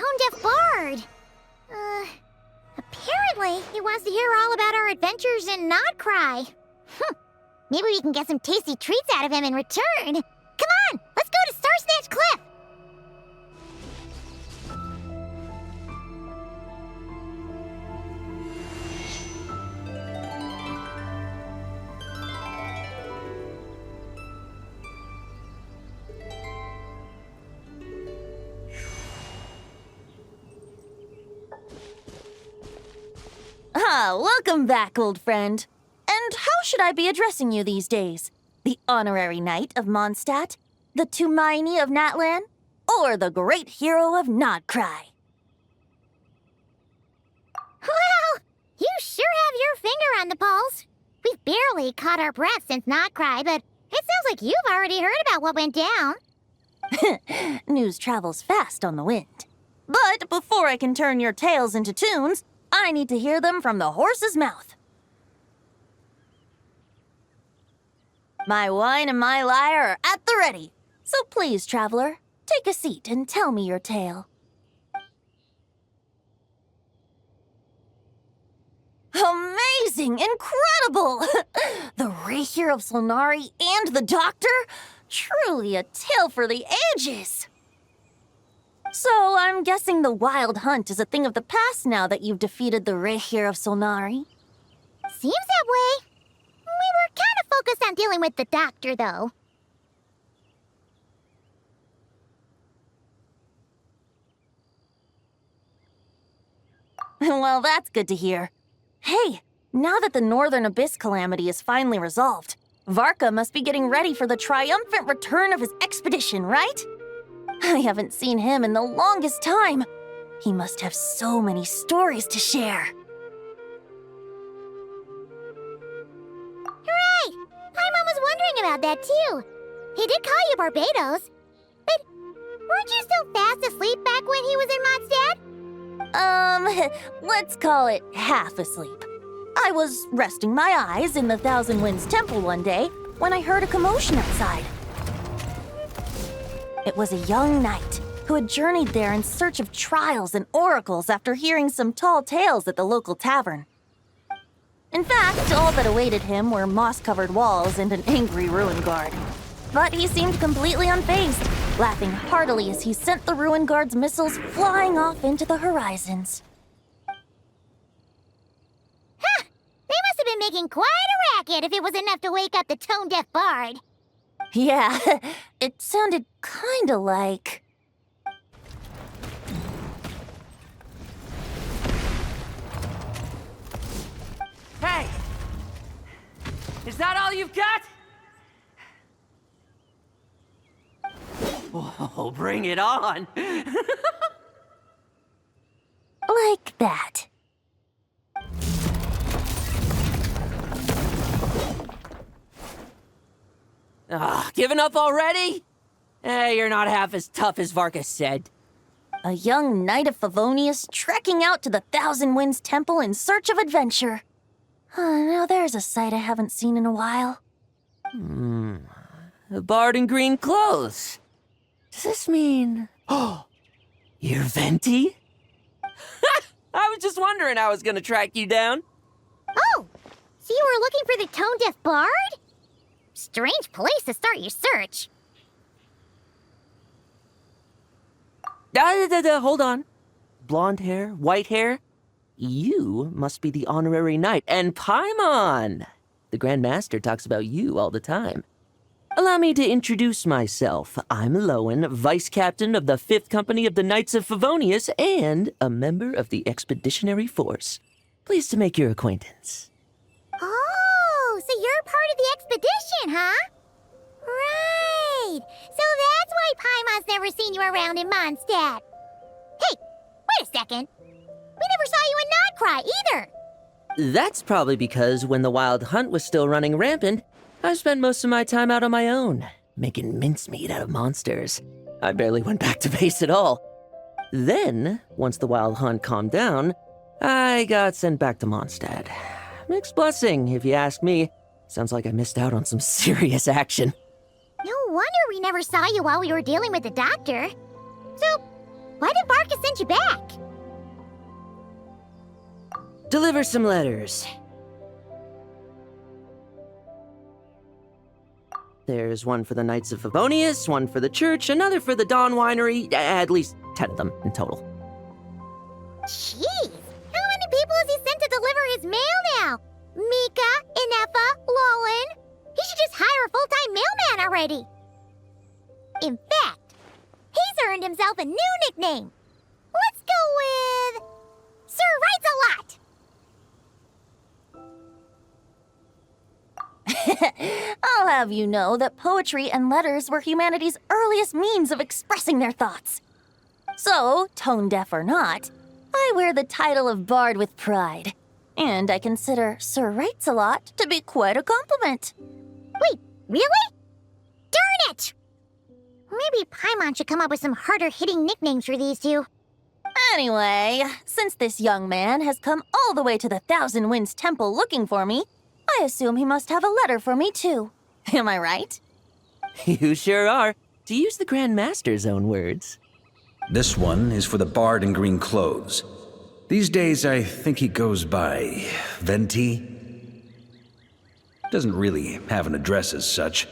tone-deaf bard. Apparently, he wants to hear all about our adventures in Not Cry. Maybe we can get some tasty treats out of him in return. Come on, let's go to Star Snatch Cliff. Welcome back, old friend. And how should I be addressing you these days? The honorary knight of Mondstadt? The Tumaini of Natlan? Or the great hero of Nodcry? Well, you sure have your finger on the pulse. We've barely caught our breath since Nodcry, but it sounds like you've already heard about what went down. News travels fast on the wind. But before I can turn your tales into tunes, I need to hear them from the horse's mouth. My wine and my lyre are at the ready. So please, traveler, take a seat and tell me your tale. Amazing! Incredible! The Rahier of Solnari and the Doctor? Truly a tale for the ages! So, I'm guessing the Wild Hunt is a thing of the past now that you've defeated the Rahier of Solnari. Seems that way. We were kind of focused on dealing with the Doctor, though. Well, that's good to hear. Hey, now that the Northern Abyss calamity is finally resolved, Varka must be getting ready for the triumphant return of his expedition, right? I haven't seen him in the longest time. He must have so many stories to share. Hooray! Paimon was wondering about that, too. He did call you Barbados. But weren't you still fast asleep back when he was in Mondstadt? Let's call it half asleep. I was resting my eyes in the Thousand Winds Temple one day when I heard a commotion outside. It was a young knight who had journeyed there in search of trials and oracles after hearing some tall tales at the local tavern. In fact, all that awaited him were moss-covered walls and an angry ruin guard. But he seemed completely unfazed, laughing heartily as he sent the ruin guard's missiles flying off into the horizons. Ha! They must have been making quite a racket if it was enough to wake up the tone-deaf bard. Yeah, it sounded kinda like... Hey! Is that all you've got? Oh, bring it on! like that. Giving up already? Hey, you're not half as tough as Varka said. A young knight of Favonius trekking out to the Thousand Winds Temple in search of adventure. Now there's a sight I haven't seen in a while. A bard in green clothes. Does this mean... Oh, you're Venti? I was just wondering I was gonna track you down. Oh, so you were looking for the tone-deaf bard? Strange place to start your search. Hold on. Blonde hair, white hair. You must be the honorary knight, and Paimon! The Grand Master talks about you all the time. Allow me to introduce myself. I'm Lowen, Vice Captain of the 5th Company of the Knights of Favonius, and a member of the Expeditionary Force. Pleased to make your acquaintance. Oh, so you're part of the expedition, huh? Right. So that's why Paimon's never seen you around in Mondstadt. Hey, wait a second. We never saw you in Nodcry either. That's probably because when the Wild Hunt was still running rampant, I spent most of my time out on my own, making mincemeat out of monsters. I barely went back to base at all. Then, once the Wild Hunt calmed down, I got sent back to Mondstadt. Mixed blessing, if you ask me. Sounds like I missed out on some serious action. No wonder we never saw you while we were dealing with the Doctor. So, Why did Varka send you back? Deliver some letters. There's one for the Knights of Favonius, one for the church, another for the Dawn Winery, at least 10 of them in total. Jeez, how many people has he sent to deliver his mail now? Mika, Inefa, Lolan. He should just hire a full-time mailman already. In fact, he's earned himself a new nickname. Let's go with Sir Writes-A-Lot. I'll have you know that poetry and letters were humanity's earliest means of expressing their thoughts. So, tone-deaf or not, I wear the title of Bard with pride. And I consider Sir Writes-A-Lot to be quite a compliment. Wait, really? Darn it! Maybe Paimon should come up with some harder-hitting nicknames for these two. Anyway, since this young man has come all the way to the Thousand Winds Temple looking for me, I assume he must have a letter for me too. Am I right? You sure are, to use the Grand Master's own words. This one is for the Bard in green clothes. These days, I think he goes by Venti. Doesn't really have an address as such.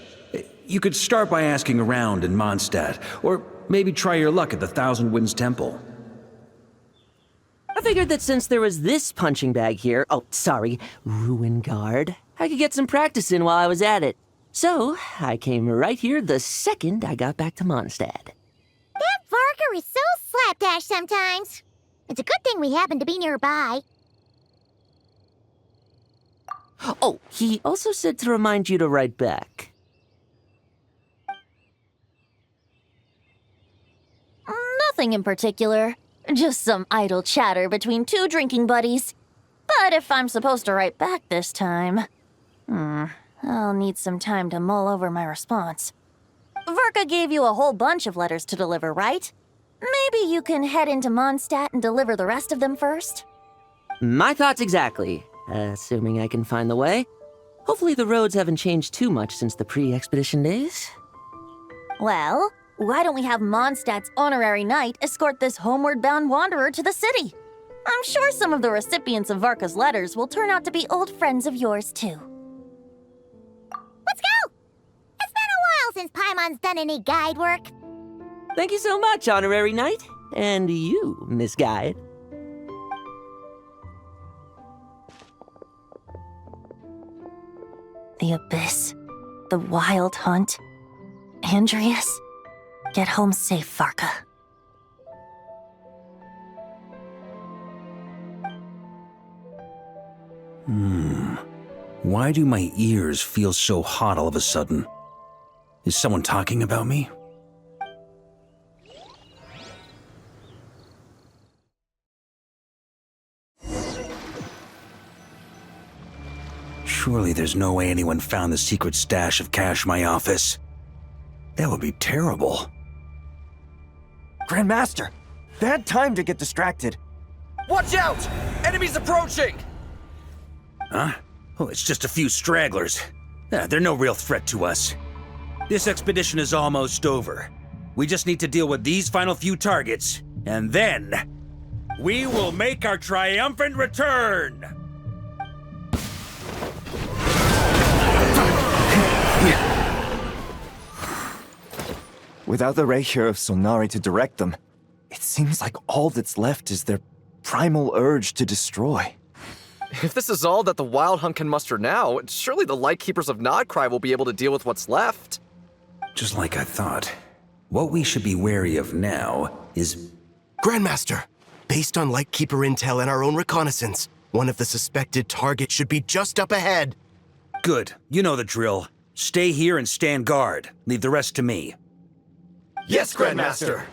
You could start by asking around in Mondstadt, or maybe try your luck at the Thousand Winds Temple. I figured that since there was this punching bag here, Ruin Guard, I could get some practice in while I was at it. So, I came right here the second I got back to Mondstadt. That Varka is so slapdash sometimes. It's a good thing we happen to be nearby. Oh, he also said to remind you to write back. Nothing in particular. Just some idle chatter between two drinking buddies. But if I'm supposed to write back this time, I'll need some time to mull over my response. Varka gave you a whole bunch of letters to deliver, right? Maybe you can head into Mondstadt and deliver the rest of them first? My thoughts exactly, assuming I can find the way. Hopefully the roads haven't changed too much since the pre-expedition days. Well, why don't we have Mondstadt's honorary knight escort this homeward-bound wanderer to the city? I'm sure some of the recipients of Varka's letters will turn out to be old friends of yours, too. Let's go! It's been a while since Paimon's done any guide work. Thank you so much, Honorary Knight. And you, Miss Guide. The Abyss. The Wild Hunt. Andreas. Get home safe, Varka. Why do my ears feel so hot all of a sudden? Is someone talking about me? Surely there's no way anyone found the secret stash of cash in my office. That would be terrible. Grandmaster, bad time to get distracted. Watch out! Enemies approaching! Huh? Oh, it's just a few stragglers. They're no real threat to us. This expedition is almost over. We just need to deal with these final few targets, and then we will make our triumphant return! Without the Rapier of Solnari to direct them, it seems like all that's left is their primal urge to destroy. If this is all that the Wild Hunt can muster now, surely the Lightkeepers of Nodcry will be able to deal with what's left. Just like I thought. What we should be wary of now is... Grandmaster, based on Lightkeeper intel and our own reconnaissance, one of the suspected targets should be just up ahead. Good. You know the drill. Stay here and stand guard. Leave the rest to me. Yes, Grandmaster!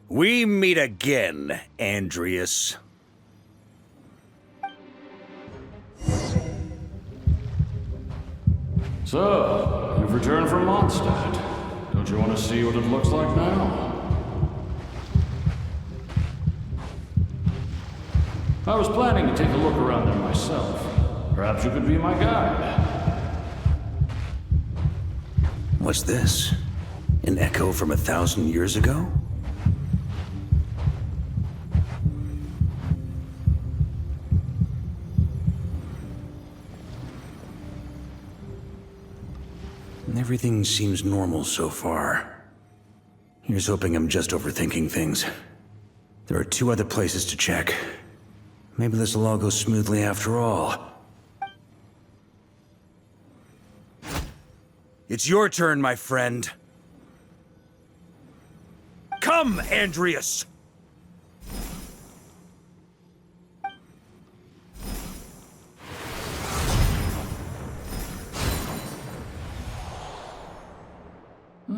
We meet again, Andreas. So, you've returned from Mondstadt. Don't you want to see what it looks like now? I was planning to take a look around there myself. Perhaps you could be my guide. What's this? An echo from 1,000 years ago? Everything seems normal so far. Here's hoping I'm just overthinking things. There are 2 other places to check. Maybe this will all go smoothly after all. It's your turn, my friend. Come, Andreas!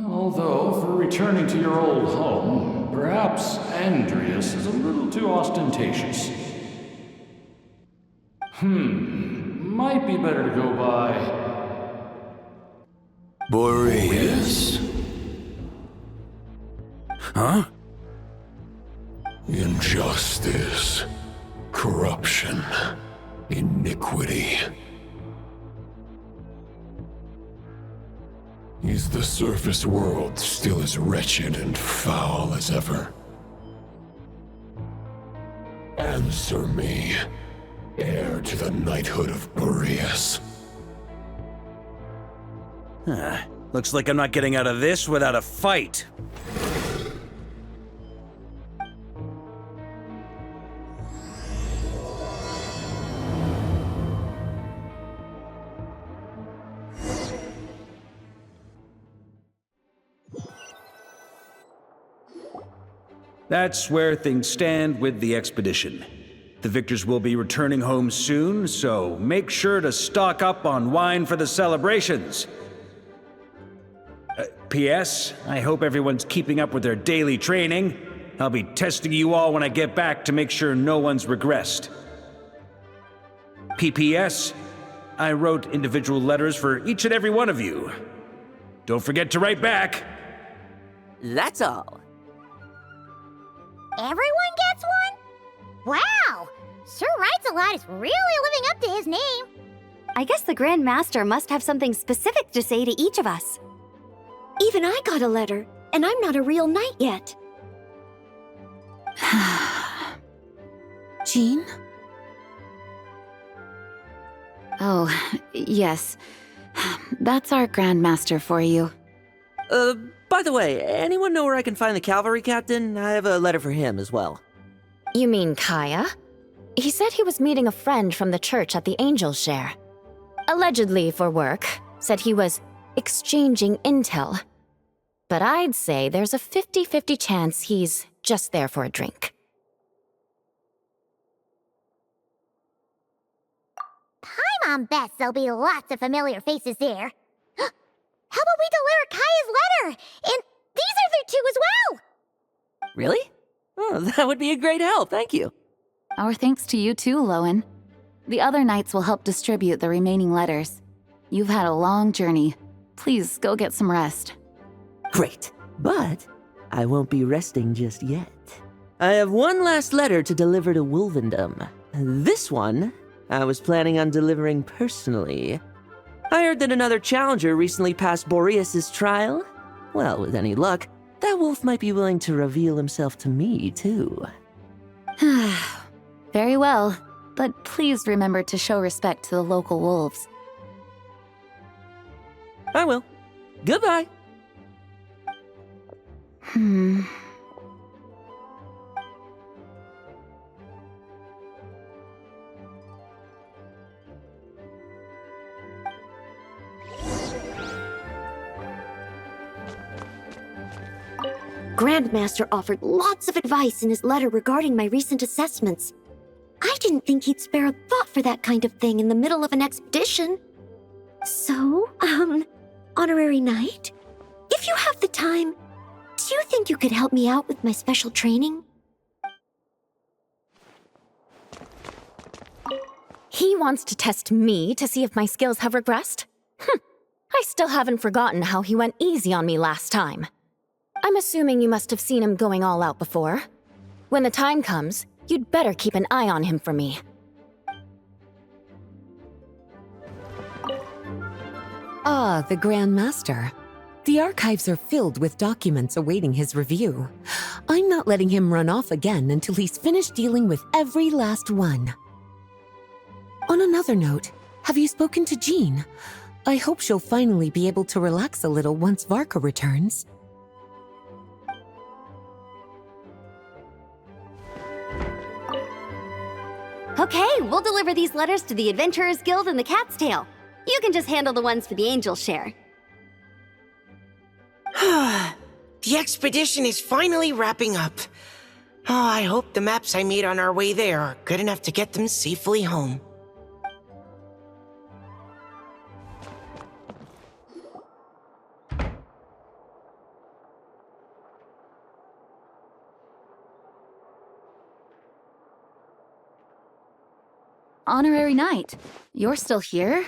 Although, for returning to your old home, perhaps Andreas is a little too ostentatious. Might be better to go by Boreas. Huh? Injustice. Corruption. Iniquity. Is the surface world still as wretched and foul as ever? Answer me, heir to the knighthood of Boreas. Looks like I'm not getting out of this without a fight. That's where things stand with the expedition. The victors will be returning home soon, so make sure to stock up on wine for the celebrations. P.S. I hope everyone's keeping up with their daily training. I'll be testing you all when I get back to make sure no one's regressed. P.P.S. I wrote individual letters for each and every one of you. Don't forget to write back. That's all. Everyone gets one? Wow! Sir Writes-A-Lot is really living up to his name. I guess the Grand Master must have something specific to say to each of us. Even I got a letter, and I'm not a real knight yet. Jean? Oh, yes. That's our Grand Master for you. By the way, anyone know where I can find the cavalry captain? I have a letter for him as well. You mean Kaya? He said he was meeting a friend from the church at the Angel Share. Allegedly for work. Said he was exchanging intel. But I'd say there's a 50-50 chance he's just there for a drink. Paimon bets there'll be lots of familiar faces there. How about we deliver Kaya's letter? And these are there too as well! Really? Oh, that would be a great help, thank you. Our thanks to you too, Lowen. The other knights will help distribute the remaining letters. You've had a long journey. Please go get some rest. Great, but I won't be resting just yet. I have one last letter to deliver to Wolvendom. This one, I was planning on delivering personally. I heard that another challenger recently passed Boreas' trial. Well, with any luck, that wolf might be willing to reveal himself to me, too. Very well, but please remember to show respect to the local wolves. I will. Goodbye. Grandmaster offered lots of advice in his letter regarding my recent assessments. I didn't think he'd spare a thought for that kind of thing in the middle of an expedition. So, Honorary Knight, if you have the time, do you think you could help me out with my special training? He wants to test me to see if my skills have regressed? I still haven't forgotten how he went easy on me last time. I'm assuming you must have seen him going all out before. When the time comes, You'd better keep an eye on him for me. Ah, the Grand Master. The archives are filled with documents awaiting his review. I'm not letting him run off again until he's finished dealing with every last one. On another note, have you spoken to Jean? I hope she'll finally be able to relax a little once Varka returns. Okay, we'll deliver these letters to the Adventurers Guild and the Cat's Tail. You can just handle the ones for the Angel Share. The expedition is finally wrapping up. Oh, I hope the maps I made on our way there are good enough to get them safely home. Honorary Knight, you're still here?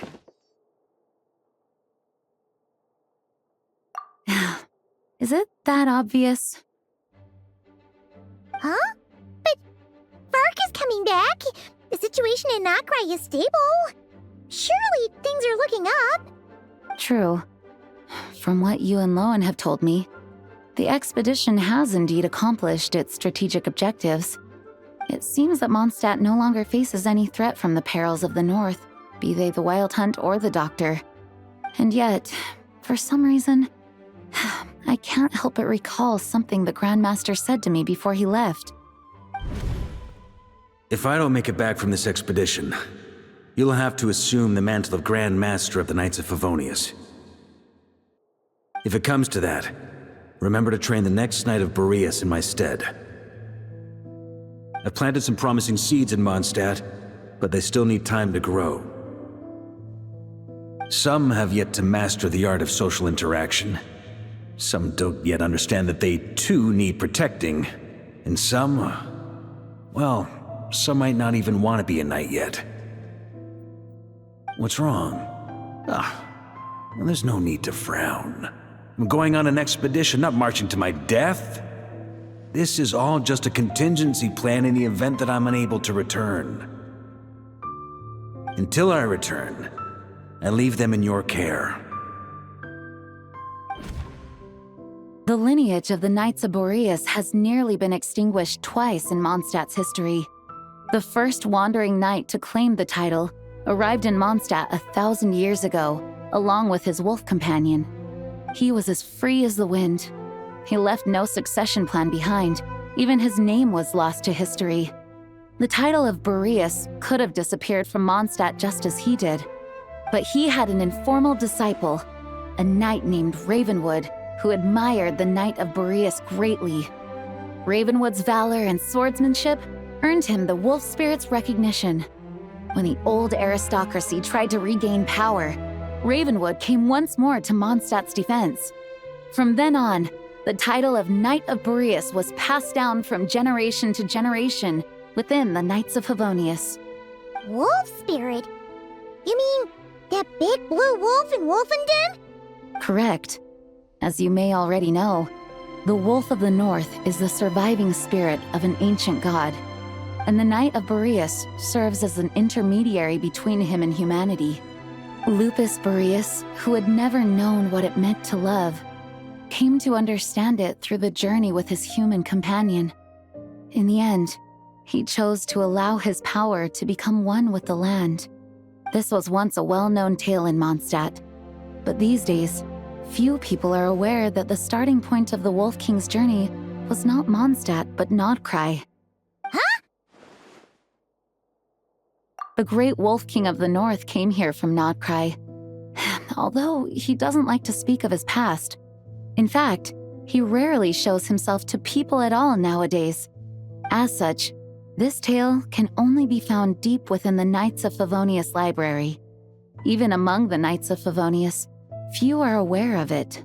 Is it that obvious? Huh? But Varka's coming back. The situation in Nakrai is stable. Surely things are looking up. True. From what you and Lowen have told me, the expedition has indeed accomplished its strategic objectives. It seems that Mondstadt no longer faces any threat from the perils of the North, be they the Wild Hunt or the Doctor. And yet, for some reason, I can't help but recall something the Grandmaster said to me before he left. If I don't make it back from this expedition, you'll have to assume the mantle of Grand Master of the Knights of Favonius. If it comes to that, remember to train the next Knight of Boreas in my stead. I've planted some promising seeds in Mondstadt, but they still need time to grow. Some have yet to master the art of social interaction. Some don't yet understand that they too need protecting. And some, well, some might not even want to be a knight yet. What's wrong? Well, there's no need to frown. I'm going on an expedition, not marching to my death. This is all just a contingency plan in the event that I'm unable to return. Until I return, I leave them in your care. The lineage of the Knights of Boreas has nearly been extinguished twice in Mondstadt's history. The first wandering knight to claim the title arrived in Mondstadt 1,000 years ago, along with his wolf companion. He was as free as the wind. He left no succession plan behind. Even his name was lost to history. The title of Boreas could have disappeared from Mondstadt just as he did. But he had an informal disciple, a knight named Ravenwood, who admired the Knight of Boreas greatly. Ravenwood's valor and swordsmanship earned him the wolf spirit's recognition. When the old aristocracy tried to regain power, Ravenwood came once more to Mondstadt's defense. From then on, the title of Knight of Boreas was passed down from generation to generation within the Knights of Favonius. Wolf spirit? You mean that big blue wolf in Wolfenden? Correct. As you may already know, the Wolf of the North is the surviving spirit of an ancient god, and the Knight of Boreas serves as an intermediary between him and humanity. Lupus Boreas, who had never known what it meant to love, came to understand it through the journey with his human companion. In the end, he chose to allow his power to become one with the land. This was once a well-known tale in Mondstadt, but these days, few people are aware that the starting point of the Wolf King's journey was not Mondstadt, but Nodcry. Huh? The great Wolf King of the North came here from Nodcry, although he doesn't like to speak of his past. In fact, he rarely shows himself to people at all nowadays. As such, this tale can only be found deep within the Knights of Favonius library. Even among the Knights of Favonius, few are aware of it.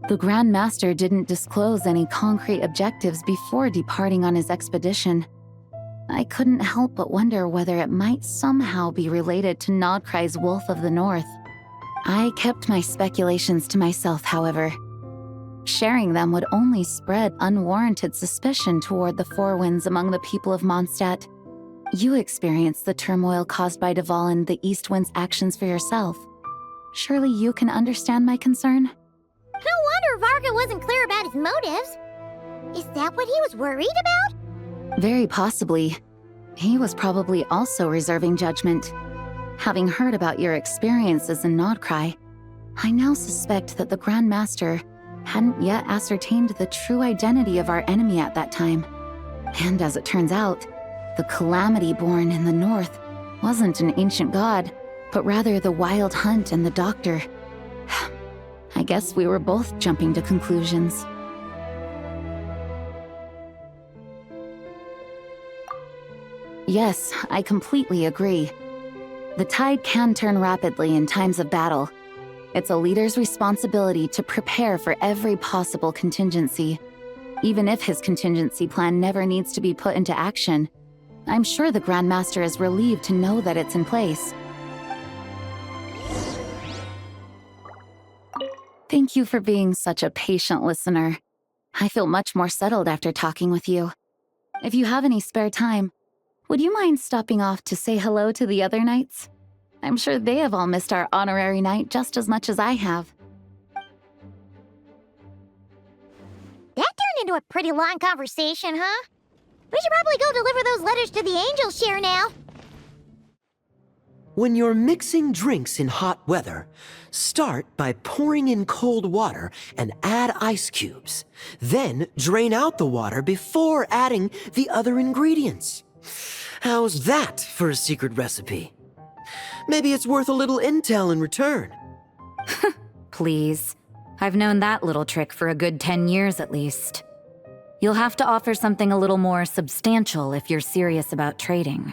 The Grand Master didn't disclose any concrete objectives before departing on his expedition. I couldn't help but wonder whether it might somehow be related to Nodcry's Wolf of the North. I kept my speculations to myself, however. Sharing them would only spread unwarranted suspicion toward the Four Winds among the people of Mondstadt. You experienced the turmoil caused by Duval and the East Wind's actions for yourself. Surely you can understand my concern? No wonder Varka wasn't clear about his motives. Is that what he was worried about? Very possibly. He was probably also reserving judgment. Having heard about your experiences in Nodcry, I now suspect that the Grand Master hadn't yet ascertained the true identity of our enemy at that time. And as it turns out, the Calamity born in the north wasn't an ancient god, but rather the Wild Hunt and the Doctor. I guess we were both jumping to conclusions. Yes, I completely agree. The tide can turn rapidly in times of battle. It's a leader's responsibility to prepare for every possible contingency. Even if his contingency plan never needs to be put into action, I'm sure the Grand Master is relieved to know that it's in place. Thank you for being such a patient listener. I feel much more settled after talking with you. If you have any spare time, would you mind stopping off to say hello to the other knights? I'm sure they have all missed our honorary knight just as much as I have. That turned into a pretty long conversation, huh? We should probably go deliver those letters to the Angel Share now. When you're mixing drinks in hot weather, start by pouring in cold water and add ice cubes. Then drain out the water before adding the other ingredients. How's that for a secret recipe? Maybe it's worth a little intel in return. Please. I've known that little trick for a good 10 years at least. You'll have to offer something a little more substantial if you're serious about trading.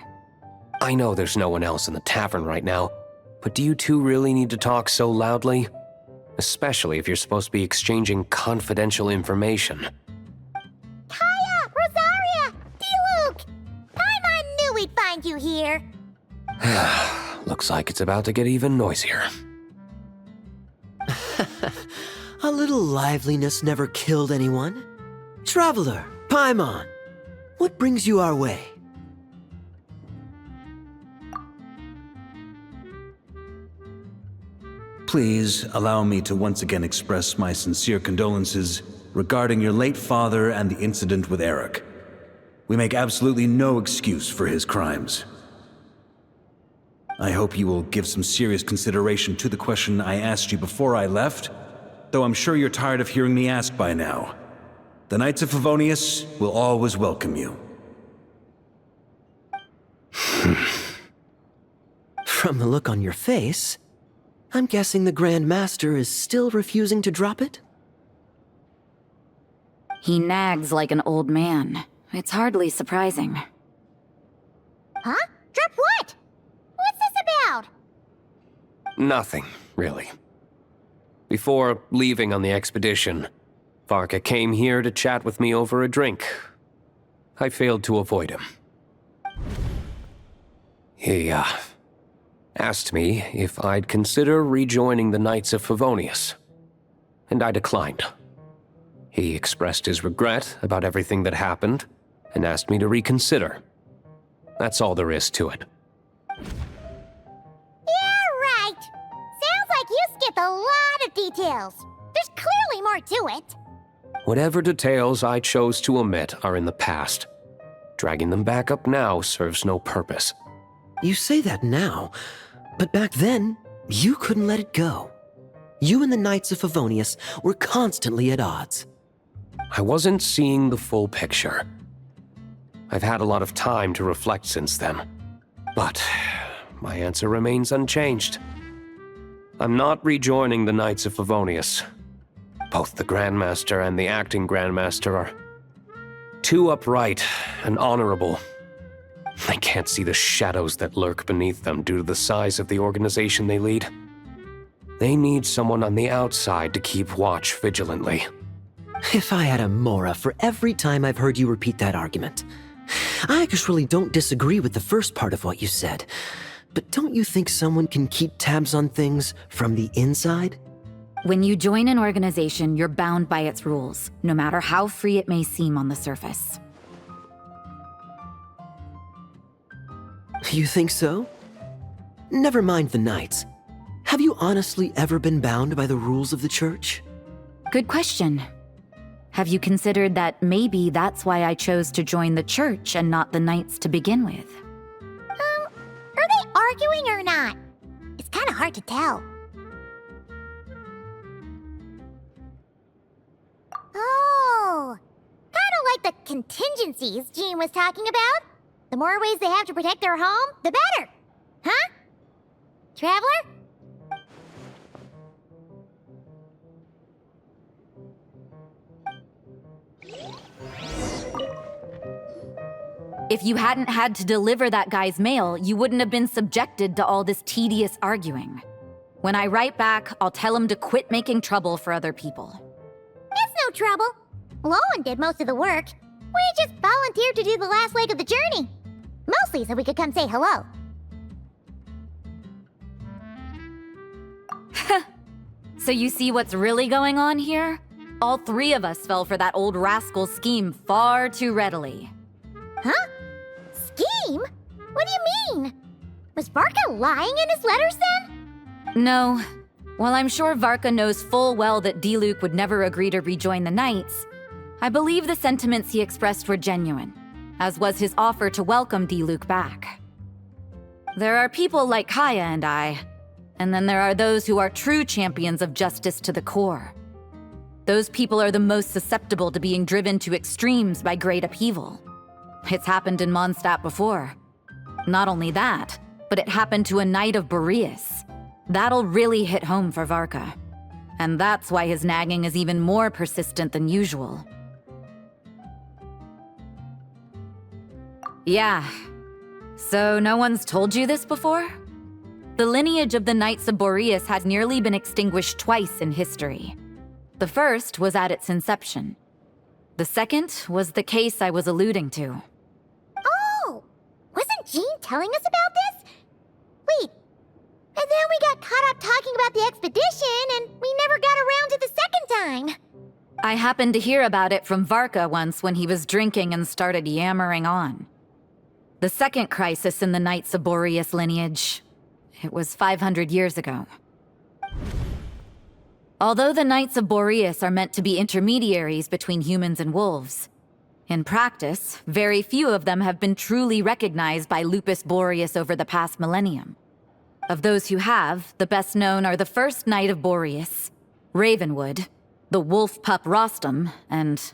I know there's no one else in the tavern right now, but do you two really need to talk so loudly? Especially if you're supposed to be exchanging confidential information. Kaya! Rosaria! D-Luke! I knew we'd find you here. Looks like it's about to get even noisier. A little liveliness never killed anyone. Traveler, Paimon, what brings you our way? Please allow me to once again express my sincere condolences regarding your late father and the incident with Eric. We make absolutely no excuse for his crimes. I hope you will give some serious consideration to the question I asked you before I left, though I'm sure you're tired of hearing me ask by now. The Knights of Favonius will always welcome you. From the look on your face, I'm guessing the Grand Master is still refusing to drop it? He nags like an old man. It's hardly surprising. Huh? Drop what? What's this about? Nothing, really. Before leaving on the expedition, Varka came here to chat with me over a drink. I failed to avoid him. He, asked me if I'd consider rejoining the Knights of Favonius, and I declined. He expressed his regret about everything that happened, and asked me to reconsider. That's all there is to it. Yeah, right. Sounds like you skipped a lot of details. There's clearly more to it. Whatever details I chose to omit are in the past. Dragging them back up now serves no purpose. You say that now, but back then, you couldn't let it go. You and the Knights of Favonius were constantly at odds. I wasn't seeing the full picture. I've had a lot of time to reflect since then, but my answer remains unchanged. I'm not rejoining the Knights of Favonius. Both the Grandmaster and the acting Grandmaster are too upright and honorable. I can't see the shadows that lurk beneath them due to the size of the organization they lead. They need someone on the outside to keep watch vigilantly. If I had a Mora for every time I've heard you repeat that argument. I actually don't disagree with the first part of what you said, but don't you think someone can keep tabs on things from the inside? When you join an organization, you're bound by its rules, no matter how free it may seem on the surface. You think so? Never mind the knights. Have you honestly ever been bound by the rules of the church? Good question. Have you considered that maybe that's why I chose to join the church and not the knights to begin with? Are they arguing or not? It's kind of hard to tell. Oh, kind of like the contingencies Jean was talking about. The more ways they have to protect their home, the better. Huh? Traveler? If you hadn't had to deliver that guy's mail, you wouldn't have been subjected to all this tedious arguing. When I write back, I'll tell him to quit making trouble for other people. It's no trouble. Lowen did most of the work. We just volunteered to do the last leg of the journey. Mostly so we could come say hello. So you see what's really going on here? All three of us fell for that old rascal's scheme far too readily. Huh? Scheme? What do you mean? Was Varka lying in his letters then? No. While I'm sure Varka knows full well that Diluc would never agree to rejoin the Knights, I believe the sentiments he expressed were genuine, as was his offer to welcome Diluc back. There are people like Kaya and I, and then there are those who are true champions of justice to the core. Those people are the most susceptible to being driven to extremes by great upheaval. It's happened in Mondstadt before. Not only that, but it happened to a Knight of Boreas. That'll really hit home for Varka. And that's why his nagging is even more persistent than usual. Yeah. So no one's told you this before? The lineage of the Knights of Boreas had nearly been extinguished twice in history. The first was at its inception. The second was the case I was alluding to. Oh! Wasn't Jean telling us about this? Wait, and then we got caught up talking about the expedition, and we never got around to the second time. I happened to hear about it from Varka once when he was drinking and started yammering on. The second crisis in the Knights of Boreas lineage. It was 500 years ago. Although the Knights of Boreas are meant to be intermediaries between humans and wolves, in practice, very few of them have been truly recognized by Lupus Boreas over the past millennium. Of those who have, the best known are the first Knight of Boreas, Ravenwood, the wolf pup Rostam, and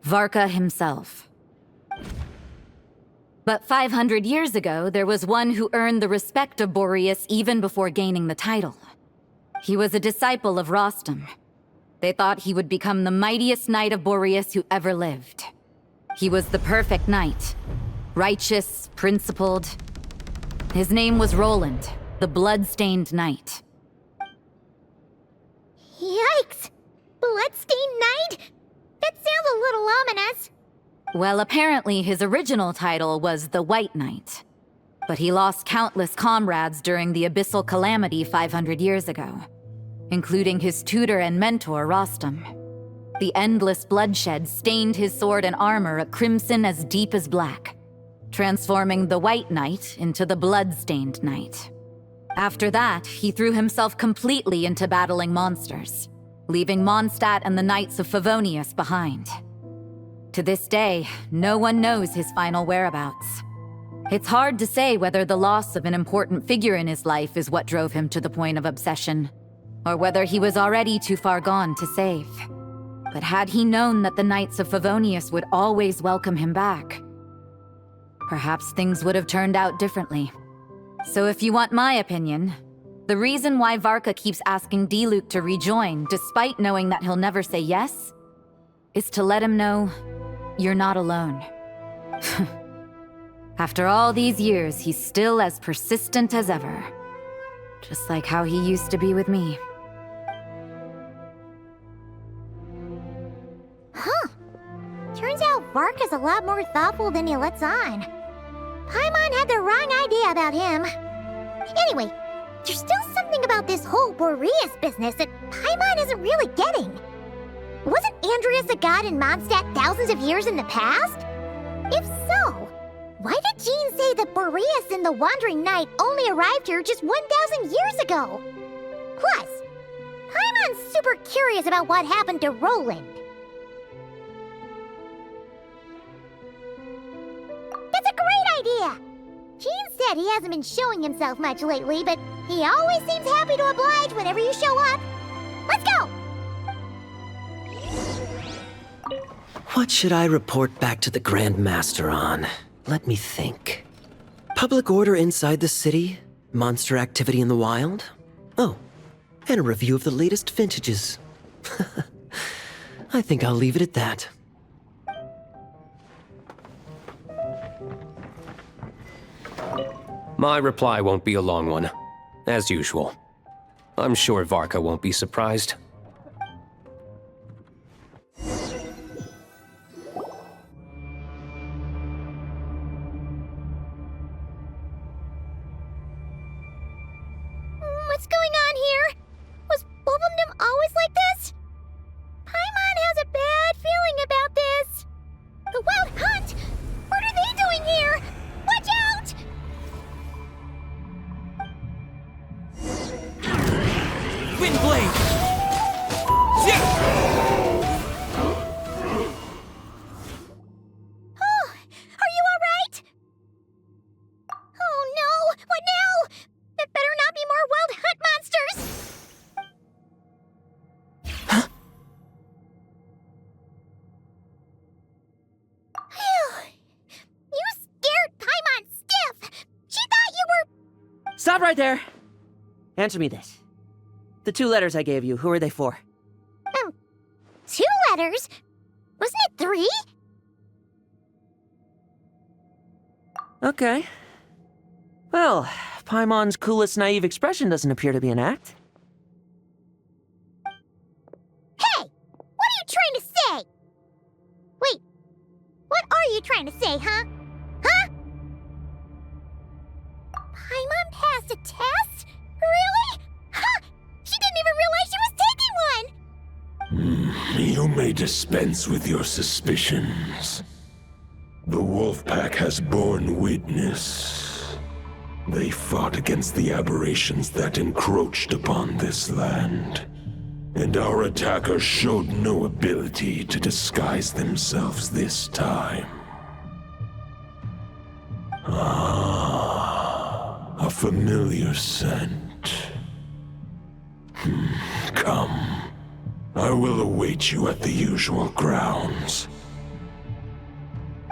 Varka himself. But 500 years ago, there was one who earned the respect of Boreas even before gaining the title. He was a disciple of Rostam. They thought he would become the mightiest Knight of Boreas who ever lived. He was the perfect knight. Righteous, principled. His name was Roland, the blood-stained knight. Yikes! Bloodstained Knight? That sounds a little ominous. Well, apparently his original title was the White Knight. But he lost countless comrades during the Abyssal Calamity 500 years ago, including his tutor and mentor, Rostam. The endless bloodshed stained his sword and armor a crimson as deep as black, transforming the White Knight into the Blood-Stained Knight. After that, he threw himself completely into battling monsters, leaving Mondstadt and the Knights of Favonius behind. To this day, no one knows his final whereabouts. It's hard to say whether the loss of an important figure in his life is what drove him to the point of obsession, or whether he was already too far gone to save. But had he known that the Knights of Favonius would always welcome him back, perhaps things would have turned out differently. So if you want my opinion, the reason why Varka keeps asking Diluc to rejoin, despite knowing that he'll never say yes, is to let him know you're not alone. After all these years, he's still as persistent as ever. Just like how he used to be with me. Huh. Turns out Varka's a lot more thoughtful than he lets on. Paimon had the wrong idea about him. Anyway, there's still something about this whole Boreas business that Paimon isn't really getting. Wasn't Andreas a god in Mondstadt thousands of years in the past? If so, why did Jean say that Boreas and the Wandering Knight only arrived here just 1,000 years ago? Plus, Paimon's super curious about what happened to Roland. That's a great idea! Jean said he hasn't been showing himself much lately, but he always seems happy to oblige whenever you show up. Let's go! What should I report back to the Grand Master on? Let me think. Public order inside the city? Monster activity in the wild? Oh, and a review of the latest vintages. I think I'll leave it at that. My reply won't be a long one, as usual. I'm sure Varka won't be surprised. What's going on here? Was Wolvendom always like this? Paimon has a bad feeling about this. The Wild Hunt? What are they doing here? Watch out! Windblade! Oh, are you alright? Oh no, what now? There better not be more Wild Hunt monsters! Huh? You scared Paimon stiff! She thought you were... Stop right there! Answer me this. The 2 letters I gave you, who are they for? 2 letters? Wasn't it 3? Okay. Well, Paimon's coolest naive expression doesn't appear to be an act. Hey! What are you trying to say? Wait, what are you trying to say, huh? Huh? Paimon passed a test? Really? Huh! She didn't even realize she was taking one! You may dispense with your suspicions. The Wolfpack has borne witness. They fought against the aberrations that encroached upon this land. And our attackers showed no ability to disguise themselves this time. Ah, a familiar scent. Come. I will await you at the usual grounds.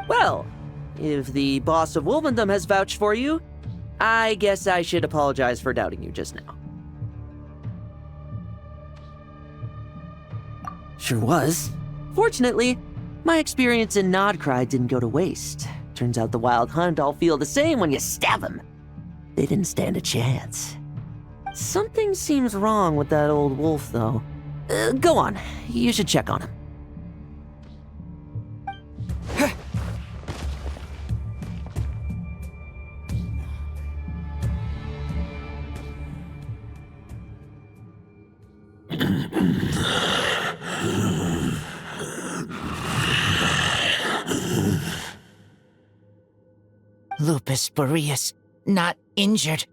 Well, if the boss of Wolvendom has vouched for you, I guess I should apologize for doubting you just now. Sure was. Fortunately, my experience in Nodcry didn't go to waste. Turns out the Wild Hunt all feel the same when you stab them. They didn't stand a chance. Something seems wrong with that old wolf, though. Go on. You should check on him. Lupus Boreas, not injured.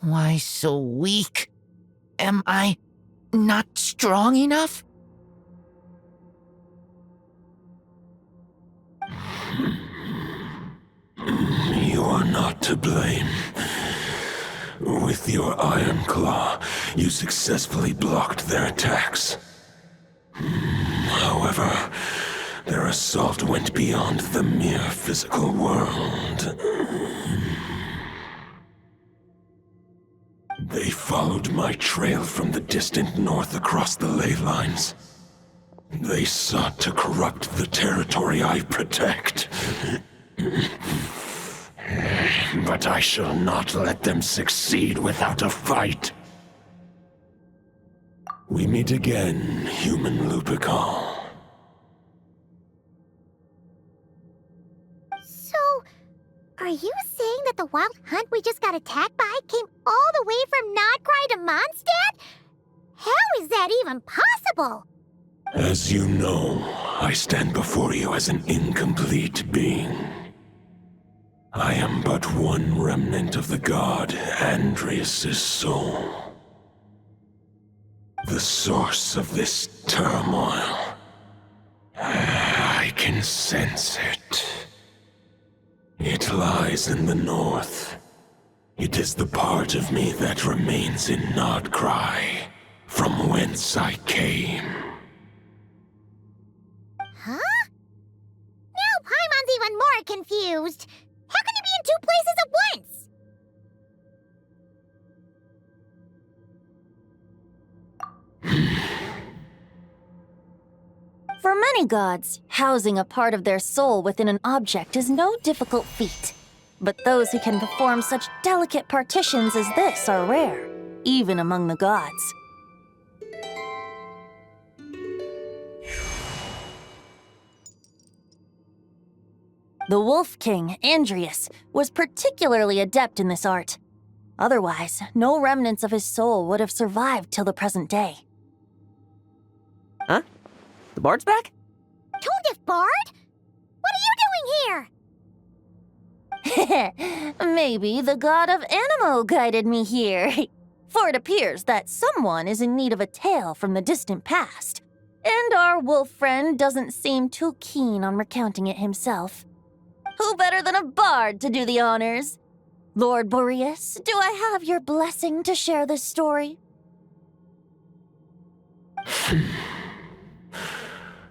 Why so weak? Am I not strong enough? You are not to blame. With your Iron Claw, you successfully blocked their attacks. However, their assault went beyond the mere physical world. They followed my trail from the distant north across the ley lines. They sought to corrupt the territory I protect. But I shall not let them succeed without a fight. We meet again, human Lupical. So, are you saying that that the wild hunt we just got attacked by came all the way from Nodcry to Mondstadt? How is that even possible? As you know, I stand before you as an incomplete being. I am but one remnant of the god Andrias' soul. The source of this turmoil. I can sense it. It lies in the north. It is the part of me that remains in Nodcry, from whence I came. Huh? Now Paimon's even more confused. How can he be in two places at once? For many gods, housing a part of their soul within an object is no difficult feat. But those who can perform such delicate partitions as this are rare, even among the gods. The Wolf King, Andrias, was particularly adept in this art. Otherwise, no remnants of his soul would have survived till the present day. Huh? The bard's back? Tone-deaf bard? What are you doing here? Maybe the god of Animo guided me here. For it appears that someone is in need of a tale from the distant past. And our wolf friend doesn't seem too keen on recounting it himself. Who better than a bard to do the honors? Lord Boreas, do I have your blessing to share this story?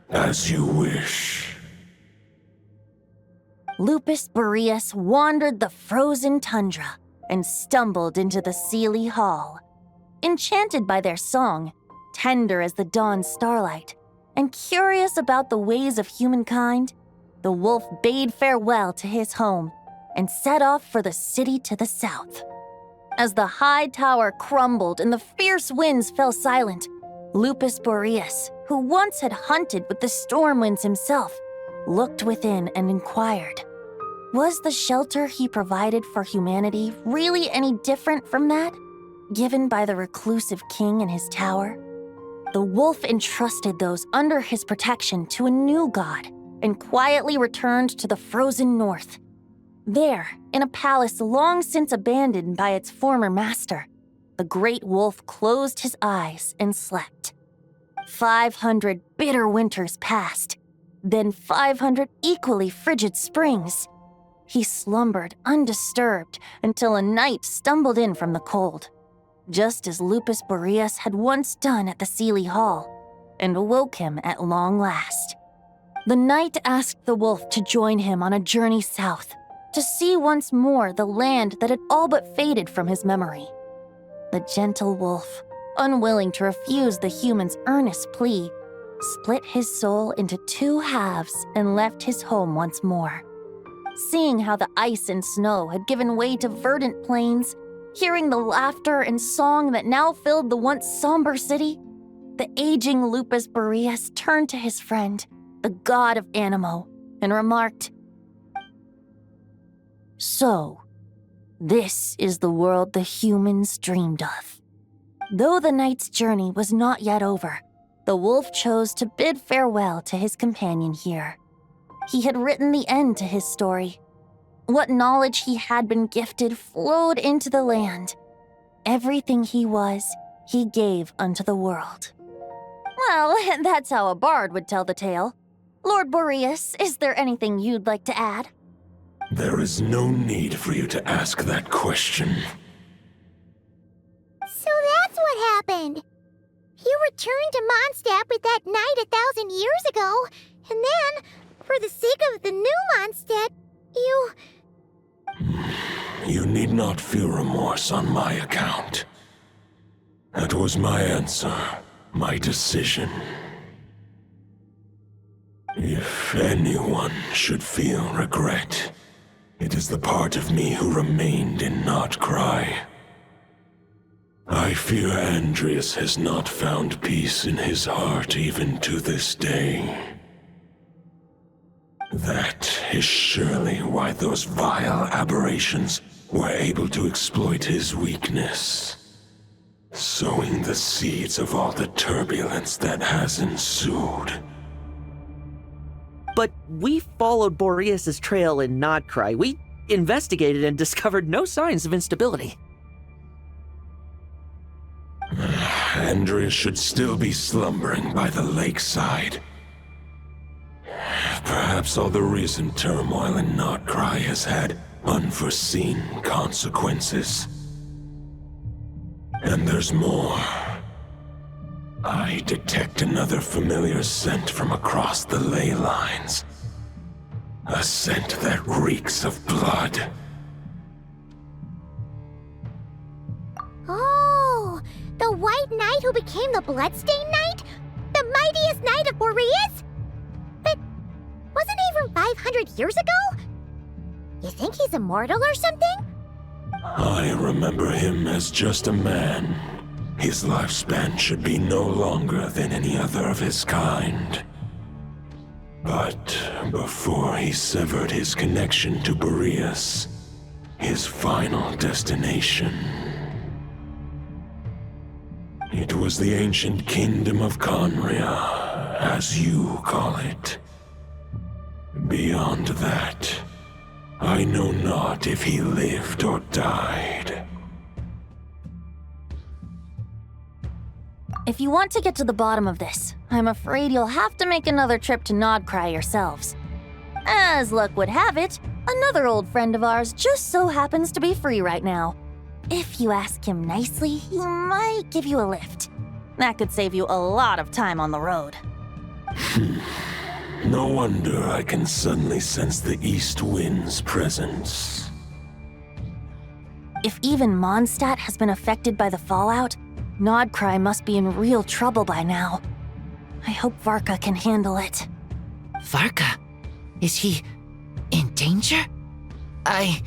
As you wish. Lupus Boreas wandered the frozen tundra and stumbled into the Seelie Hall. Enchanted by their song, tender as the dawn's starlight, and curious about the ways of humankind, the wolf bade farewell to his home and set off for the city to the south. As the high tower crumbled and the fierce winds fell silent, Lupus Boreas, who once had hunted with the storm winds himself, looked within and inquired, was the shelter he provided for humanity really any different from that given by the reclusive king in his tower? The wolf entrusted those under his protection to a new god and quietly returned to the frozen north. There, in a palace long since abandoned by its former master, the great wolf closed his eyes and slept. 500 bitter winters passed, then 500 equally frigid springs. He slumbered undisturbed until a night stumbled in from the cold, just as Lupus Boreas had once done at the Seelie Hall, and awoke him at long last. The night asked the wolf to join him on a journey south, to see once more the land that had all but faded from his memory. The gentle wolf, unwilling to refuse the human's earnest plea, split his soul into two halves and left his home once more. Seeing how the ice and snow had given way to verdant plains, hearing the laughter and song that now filled the once somber city, the aging Lupus Boreas turned to his friend, the god of Animo, and remarked, "So, this is the world the humans dreamed of." Though the night's journey was not yet over, the wolf chose to bid farewell to his companion here. He had written the end to his story. What knowledge he had been gifted flowed into the land. Everything he was, he gave unto the world. Well, that's how a bard would tell the tale. Lord Boreas, is there anything you'd like to add? There is no need for you to ask that question. So that's what happened. You returned to Mondstadt with that night 1,000 years ago, and then, for the sake of the new Mondstadt, you... You need not feel remorse on my account. That was my answer, my decision. If anyone should feel regret, it is the part of me who remained in Nodcry. I fear Andrias has not found peace in his heart even to this day. That is surely why those vile aberrations were able to exploit his weakness, sowing the seeds of all the turbulence that has ensued. But we followed Boreas' trail in Nodcry. We investigated and discovered no signs of instability. Andreas should still be slumbering by the lakeside. Perhaps all the recent turmoil in Nodcry has had unforeseen consequences. And there's more. I detect another familiar scent from across the ley lines. A scent that reeks of blood. Oh, the White Knight who became the Bloodstained Knight? The mightiest knight of Boreas? But wasn't he from 500 years ago? You think he's immortal or something? I remember him as just a man. His lifespan should be no longer than any other of his kind. But before he severed his connection to Boreas, his final destination, it was the ancient kingdom of Conria, as you call it. Beyond that, I know not if he lived or died. If you want to get to the bottom of this, I'm afraid you'll have to make another trip to Nodcry yourselves. As luck would have it, another old friend of ours just so happens to be free right now. If you ask him nicely, he might give you a lift. That could save you a lot of time on the road. No wonder I can suddenly sense the east wind's presence. If even Mondstadt has been affected by the fallout, Nodcry must be in real trouble by now. I hope Varka can handle it. Varka? Is he in danger? I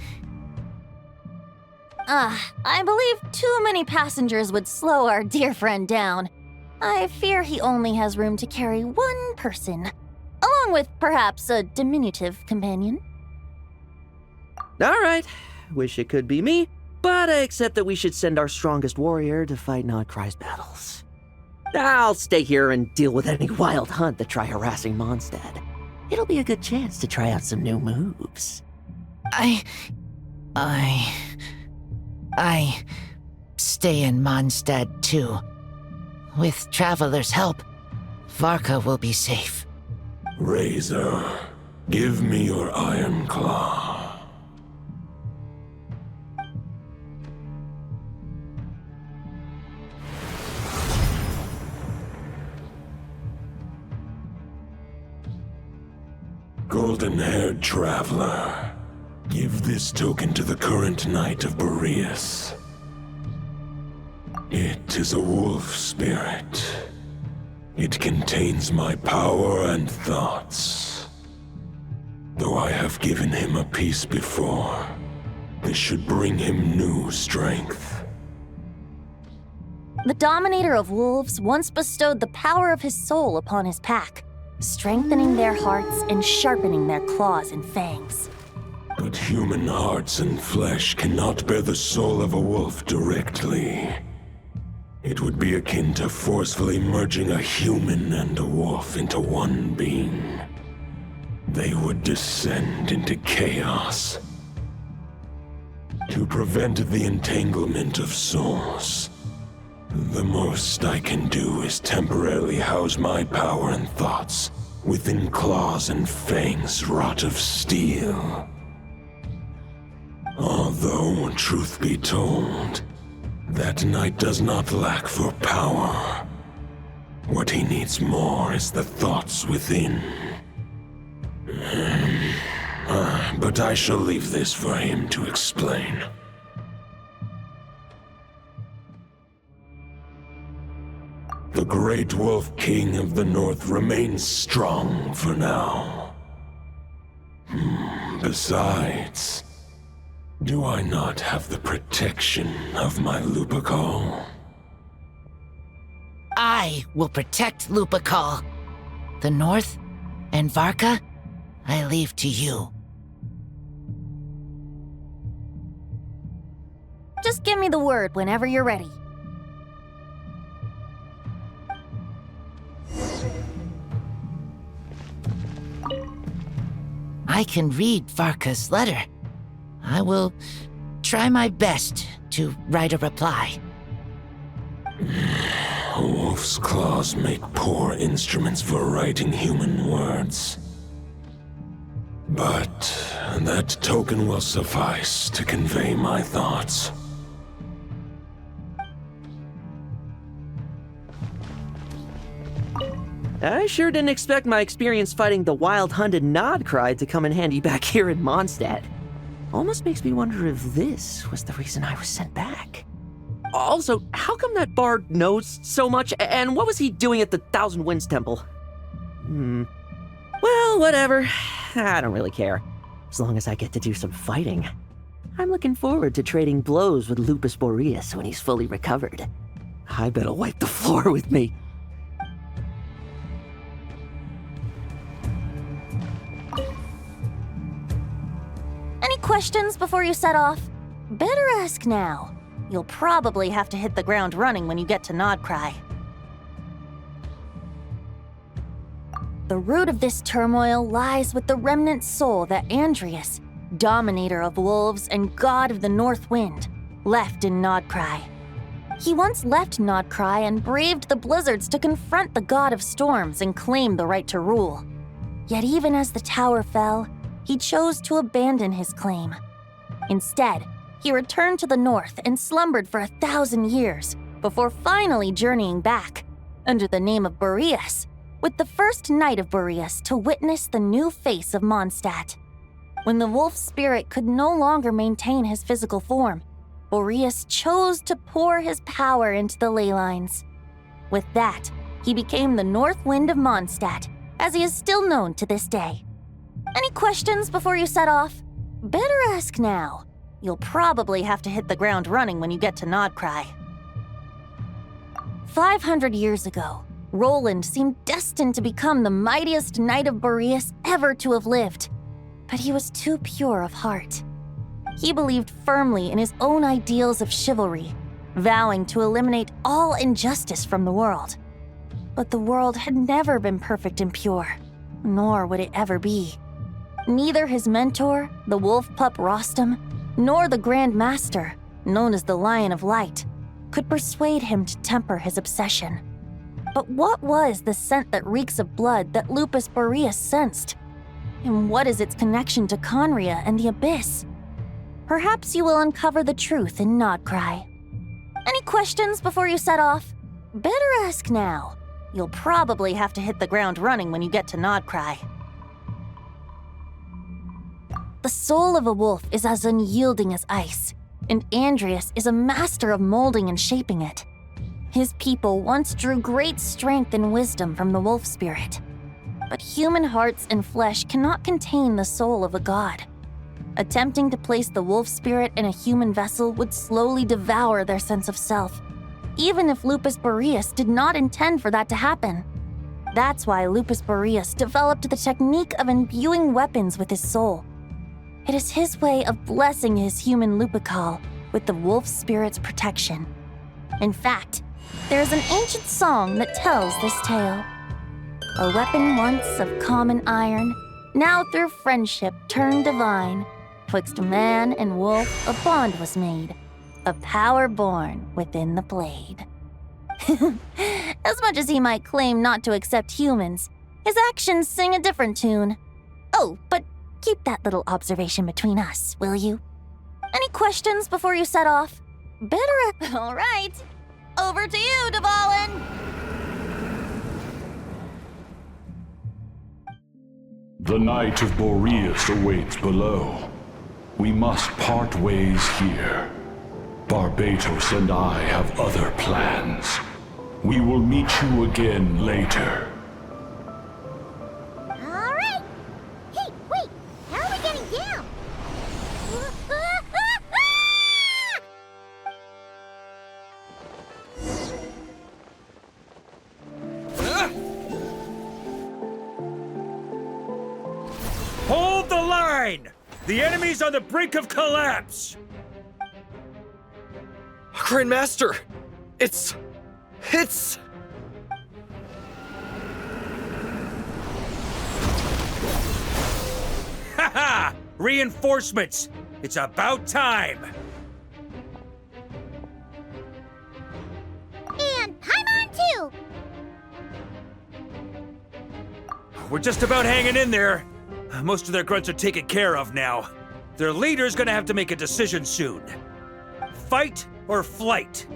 believe too many passengers would slow our dear friend down. I fear he only has room to carry one person, along with perhaps a diminutive companion. All right, wish it could be me, but I accept that we should send our strongest warrior to fight Nodcry's battles. I'll stay here and deal with any wild hunt that try harassing Mondstadt. It'll be a good chance to try out some new moves. I stay in Mondstadt too. With Traveler's help, Varka will be safe. Razor, give me your iron claw. Golden-haired traveler, give this token to the current knight of Boreas. It is a wolf spirit. It contains my power and thoughts. Though I have given him a piece before, this should bring him new strength. The Dominator of Wolves once bestowed the power of his soul upon his pack, strengthening their hearts and sharpening their claws and fangs. But human hearts and flesh cannot bear the soul of a wolf directly. It would be akin to forcefully merging a human and a wolf into one being. They would descend into chaos. To prevent the entanglement of souls, the most I can do is temporarily house my power and thoughts within claws and fangs wrought of steel. Although, truth be told, that knight does not lack for power. What he needs more is the thoughts within. But I shall leave this for him to explain. The Great Wolf King of the North remains strong for now. Besides, do I not have the protection of my Lupacol? I will protect Lupacol. The North and Varka, I leave to you. Just give me the word whenever you're ready. I can read Varka's letter. I will try my best to write a reply. A wolf's claws make poor instruments for writing human words. But that token will suffice to convey my thoughts. I sure didn't expect my experience fighting the wild-hunted Nodcry to come in handy back here in Mondstadt. Almost makes me wonder if this was the reason I was sent back. Also, how come that bard knows so much, and what was he doing at the Thousand Winds Temple? Well, whatever. I don't really care. As long as I get to do some fighting. I'm looking forward to trading blows with Lupus Boreas when he's fully recovered. I bet he'll wipe the floor with me. Any questions before you set off? Better ask now. You'll probably have to hit the ground running when you get to Nodcry. The root of this turmoil lies with the remnant soul that Andreas, dominator of wolves and god of the North Wind, left in Nodcry. He once left Nodcry and braved the blizzards to confront the god of storms and claim the right to rule. Yet even as the tower fell, he chose to abandon his claim. Instead, he returned to the north and slumbered for 1,000 years before finally journeying back, under the name of Boreas, with the first knight of Boreas to witness the new face of Mondstadt. When the wolf spirit could no longer maintain his physical form, Boreas chose to pour his power into the ley lines. With that, he became the North Wind of Mondstadt, as he is still known to this day. Any questions before you set off? Better ask now. You'll probably have to hit the ground running when you get to Nodcry. 500 years ago, Roland seemed destined to become the mightiest knight of Boreas ever to have lived. But he was too pure of heart. He believed firmly in his own ideals of chivalry, vowing to eliminate all injustice from the world. But the world had never been perfect and pure, nor would it ever be. Neither his mentor, the wolf pup Rostam, nor the Grand Master, known as the Lion of Light, could persuade him to temper his obsession. But what was the scent that reeks of blood that Lupus Boreas sensed? And what is its connection to Conria and the Abyss? Perhaps you will uncover the truth in Nodcry. Any questions before you set off? Better ask now. You'll probably have to hit the ground running when you get to Nodcry. The soul of a wolf is as unyielding as ice, and Andreas is a master of molding and shaping it. His people once drew great strength and wisdom from the wolf spirit. But human hearts and flesh cannot contain the soul of a god. Attempting to place the wolf spirit in a human vessel would slowly devour their sense of self, even if Lupus Boreas did not intend for that to happen. That's why Lupus Boreas developed the technique of imbuing weapons with his soul. It is his way of blessing his human Lupical with the wolf spirit's protection. In fact, there is an ancient song that tells this tale. A weapon once of common iron, now through friendship turned divine. Twixt man and wolf a bond was made, a power born within the blade. As much as he might claim not to accept humans, his actions sing a different tune. Oh, but keep that little observation between us, will you? Any questions before you set off? Better. All right. Over to you, Dvalin. The Knight of Boreas awaits below. We must part ways here. Barbatos and I have other plans. We will meet you again later. All right. Hey, wait. How are we getting down? Hold the line! The enemy's on the brink of collapse! Grandmaster! It's... Haha! Reinforcements! It's about time! And Paimon too! We're just about hanging in there. Most of their grunts are taken care of now. Their leader's gonna have to make a decision soon. Fight or flight?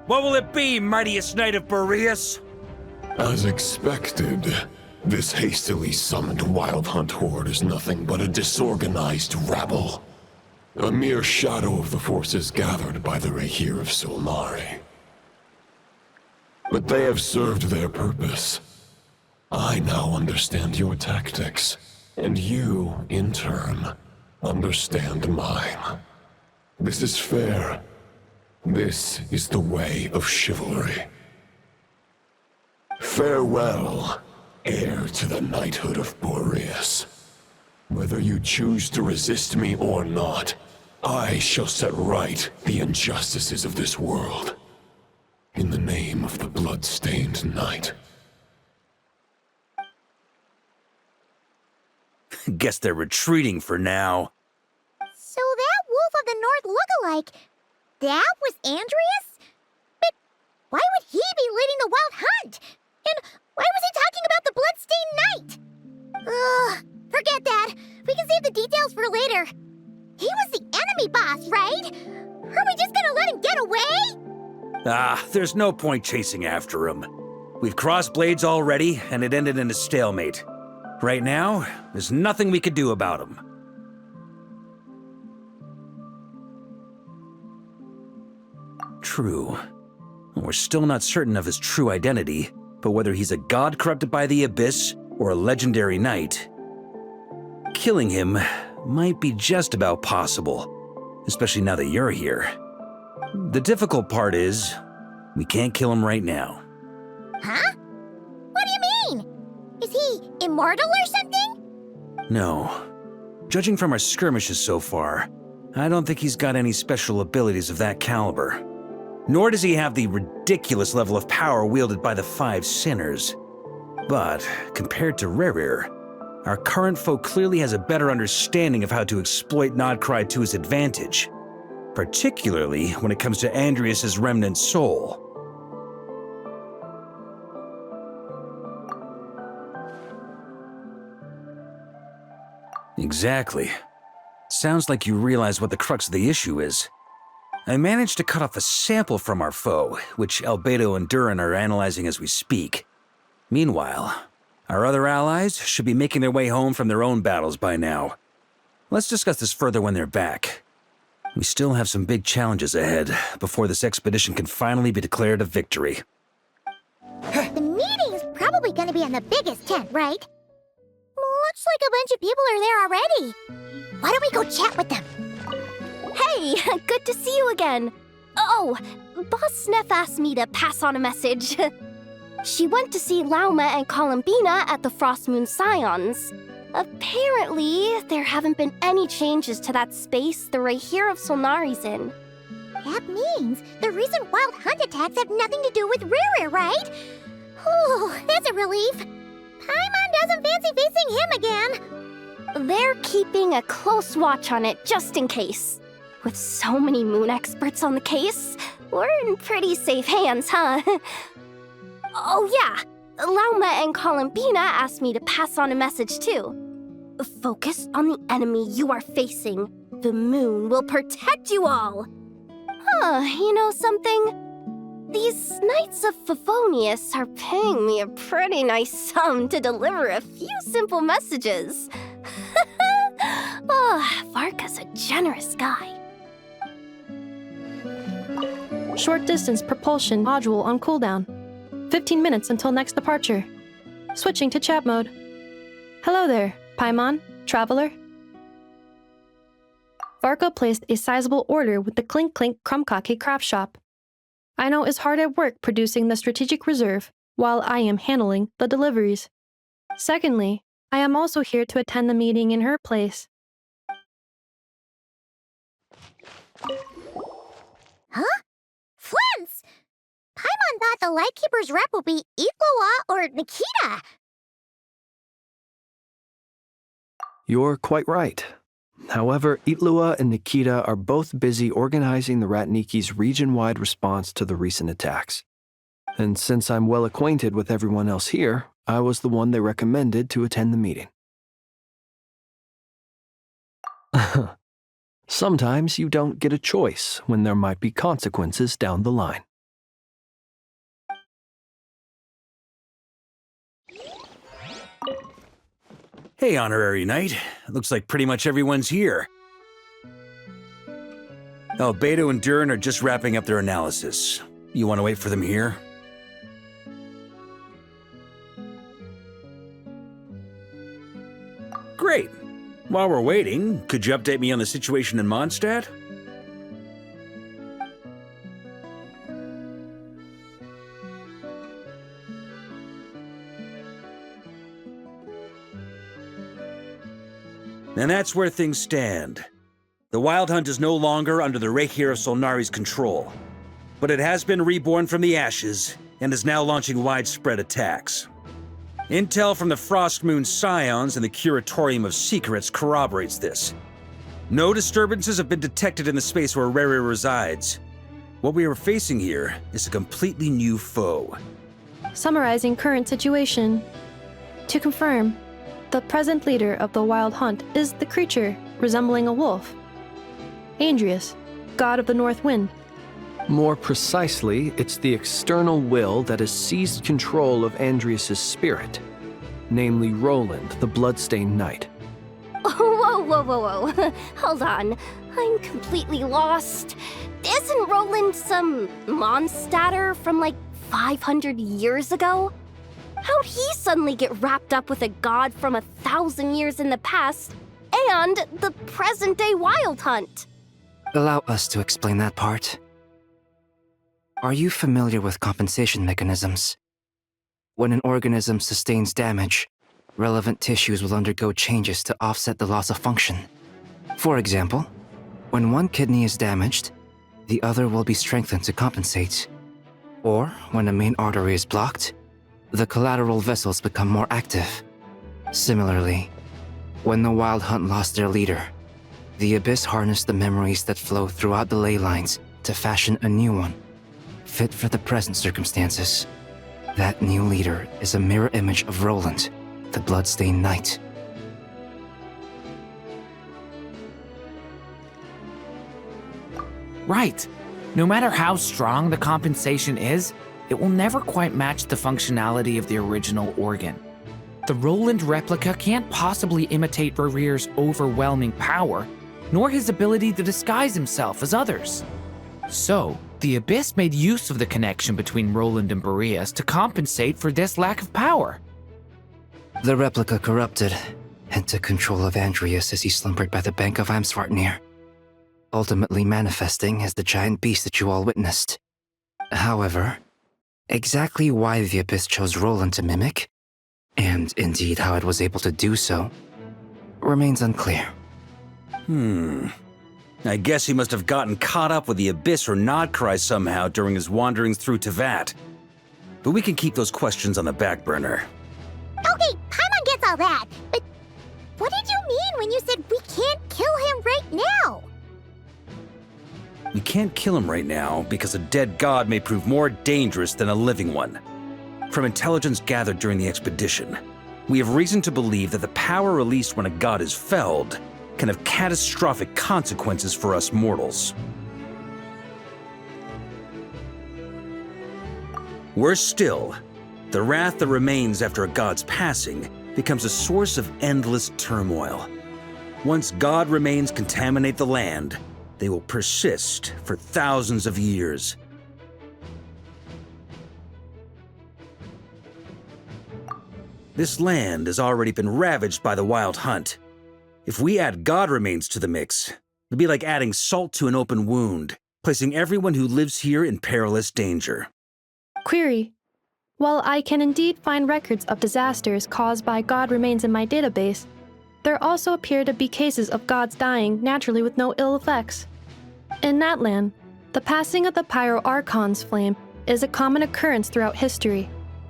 What will it be, mightiest knight of Boreas? As expected, this hastily summoned Wild Hunt horde is nothing but a disorganized rabble. A mere shadow of the forces gathered by the Rahir of Solnari. But they have served their purpose. I now understand your tactics, and you, in turn, understand mine. This is fair. This is the way of chivalry. Farewell, heir to the knighthood of Boreas. Whether you choose to resist me or not, I shall set right the injustices of this world. In the name of the blood-stained knight. Guess they're retreating for now. So that Wolf of the North lookalike, that was Andreas? But why would he be leading the Wild Hunt? And why was he talking about the Bloodstained Knight? Ugh, forget that. We can save the details for later. He was the enemy boss, right? Are we just gonna let him get away? There's no point chasing after him. We've crossed blades already, and it ended in a stalemate. Right now, there's nothing we could do about him. True. We're still not certain of his true identity, but whether he's a god corrupted by the Abyss or a legendary knight, killing him might be just about possible, especially now that you're here. The difficult part is, we can't kill him right now. Huh? What do you mean? Is he immortal or something? No. Judging from our skirmishes so far, I don't think he's got any special abilities of that caliber. Nor does he have the ridiculous level of power wielded by the Five Sinners. But, compared to Rerir, our current foe clearly has a better understanding of how to exploit Nodcry to his advantage, particularly when it comes to Andreas' remnant soul. Exactly. Sounds like you realize what the crux of the issue is. I managed to cut off a sample from our foe, which Albedo and Durin are analyzing as we speak. Meanwhile, our other allies should be making their way home from their own battles by now. Let's discuss this further when they're back. We still have some big challenges ahead before this expedition can finally be declared a victory. The meeting's probably gonna be in the biggest tent, right? Looks like a bunch of people are there already. Why don't we go chat with them? Hey, good to see you again. Oh, Boss Sneff asked me to pass on a message. She went to see Lauma and Columbina at the Frost Moon Scions. Apparently, there haven't been any changes to that space the Rahir of Solnari's in. That means the recent Wild Hunt attacks have nothing to do with Rerir, right? Whew, that's a relief. Paimon doesn't fancy facing him again. They're keeping a close watch on it just in case. With so many moon experts on the case, we're in pretty safe hands, huh? Oh yeah, Lauma and Columbina asked me to pass on a message too. Focus on the enemy you are facing. The moon will protect you all. Huh, you know something? These Knights of Favonius are paying me a pretty nice sum to deliver a few simple messages. Oh, Varka's a generous guy. Short distance propulsion module on cooldown. 15 minutes until next departure. Switching to chat mode. Hello there, Paimon, traveler. Varka placed a sizable order with the Clink Clink Krumkake craft shop. I know is hard at work producing the strategic reserve, while I am handling the deliveries. Secondly, I am also here to attend the meeting in her place. Huh? thought the Lightkeeper's rep would be Iqua or Nikita. You're quite right. However, Itlua and Nikita are both busy organizing the Ratniki's region-wide response to the recent attacks. And since I'm well acquainted with everyone else here, I was the one they recommended to attend the meeting. Sometimes you don't get a choice when there might be consequences down the line. Hey, Honorary Knight. Looks like pretty much everyone's here. Oh, Beto and Durin are just wrapping up their analysis. You want to wait for them here? Great. While we're waiting, could you update me on the situation in Mondstadt? And that's where things stand. The Wild Hunt is no longer under the Reikir of Solnari's control, but it has been reborn from the ashes and is now launching widespread attacks. Intel from the Frostmoon Scions and the Curatorium of Secrets corroborates this. No disturbances have been detected in the space where Rere resides. What we are facing here is a completely new foe. Summarizing current situation. To confirm, the present leader of the Wild Hunt is the creature resembling a wolf. Andrius, god of the North Wind. More precisely, it's the external will that has seized control of Andrius' spirit, namely Roland, the Bloodstained Knight. Whoa. Hold on. I'm completely lost. Isn't Roland some Mondstadter from like 500 years ago? How'd he suddenly get wrapped up with a god from 1,000 years in the past and the present-day Wild Hunt? Allow us to explain that part. Are you familiar with compensation mechanisms? When an organism sustains damage, relevant tissues will undergo changes to offset the loss of function. For example, when one kidney is damaged, the other will be strengthened to compensate. Or when a main artery is blocked, the collateral vessels become more active. Similarly, when the Wild Hunt lost their leader, the Abyss harnessed the memories that flow throughout the ley lines to fashion a new one, fit for the present circumstances. That new leader is a mirror image of Roland, the Bloodstained Knight. Right. No matter how strong the compensation is, it will never quite match the functionality of the original organ. The Roland replica can't possibly imitate Rere's overwhelming power, nor his ability to disguise himself as others. So, the Abyss made use of the connection between Roland and Boreas to compensate for this lack of power. The replica corrupted and took control of Andrius as he slumbered by the bank of Amsvartnir, ultimately manifesting as the giant beast that you all witnessed. However, exactly why the Abyss chose Roland to mimic, and indeed how it was able to do so, remains unclear. I guess he must have gotten caught up with the Abyss or Nodcry somehow during his wanderings through Tevat. But we can keep those questions on the back burner. Okay, Paimon gets all that, but what did you mean when you said we can't kill him right now? We can't kill him right now because a dead god may prove more dangerous than a living one. From intelligence gathered during the expedition, we have reason to believe that the power released when a god is felled can have catastrophic consequences for us mortals. Worse still, the wrath that remains after a god's passing becomes a source of endless turmoil. Once god remains contaminate the land, they will persist for thousands of years. This land has already been ravaged by the Wild Hunt. If we add god remains to the mix, it'd be like adding salt to an open wound, placing everyone who lives here in perilous danger. Query. While I can indeed find records of disasters caused by god remains in my database, there also appear to be cases of gods dying naturally with no ill effects. In that land, the passing of the Pyro Archon's flame is a common occurrence throughout history,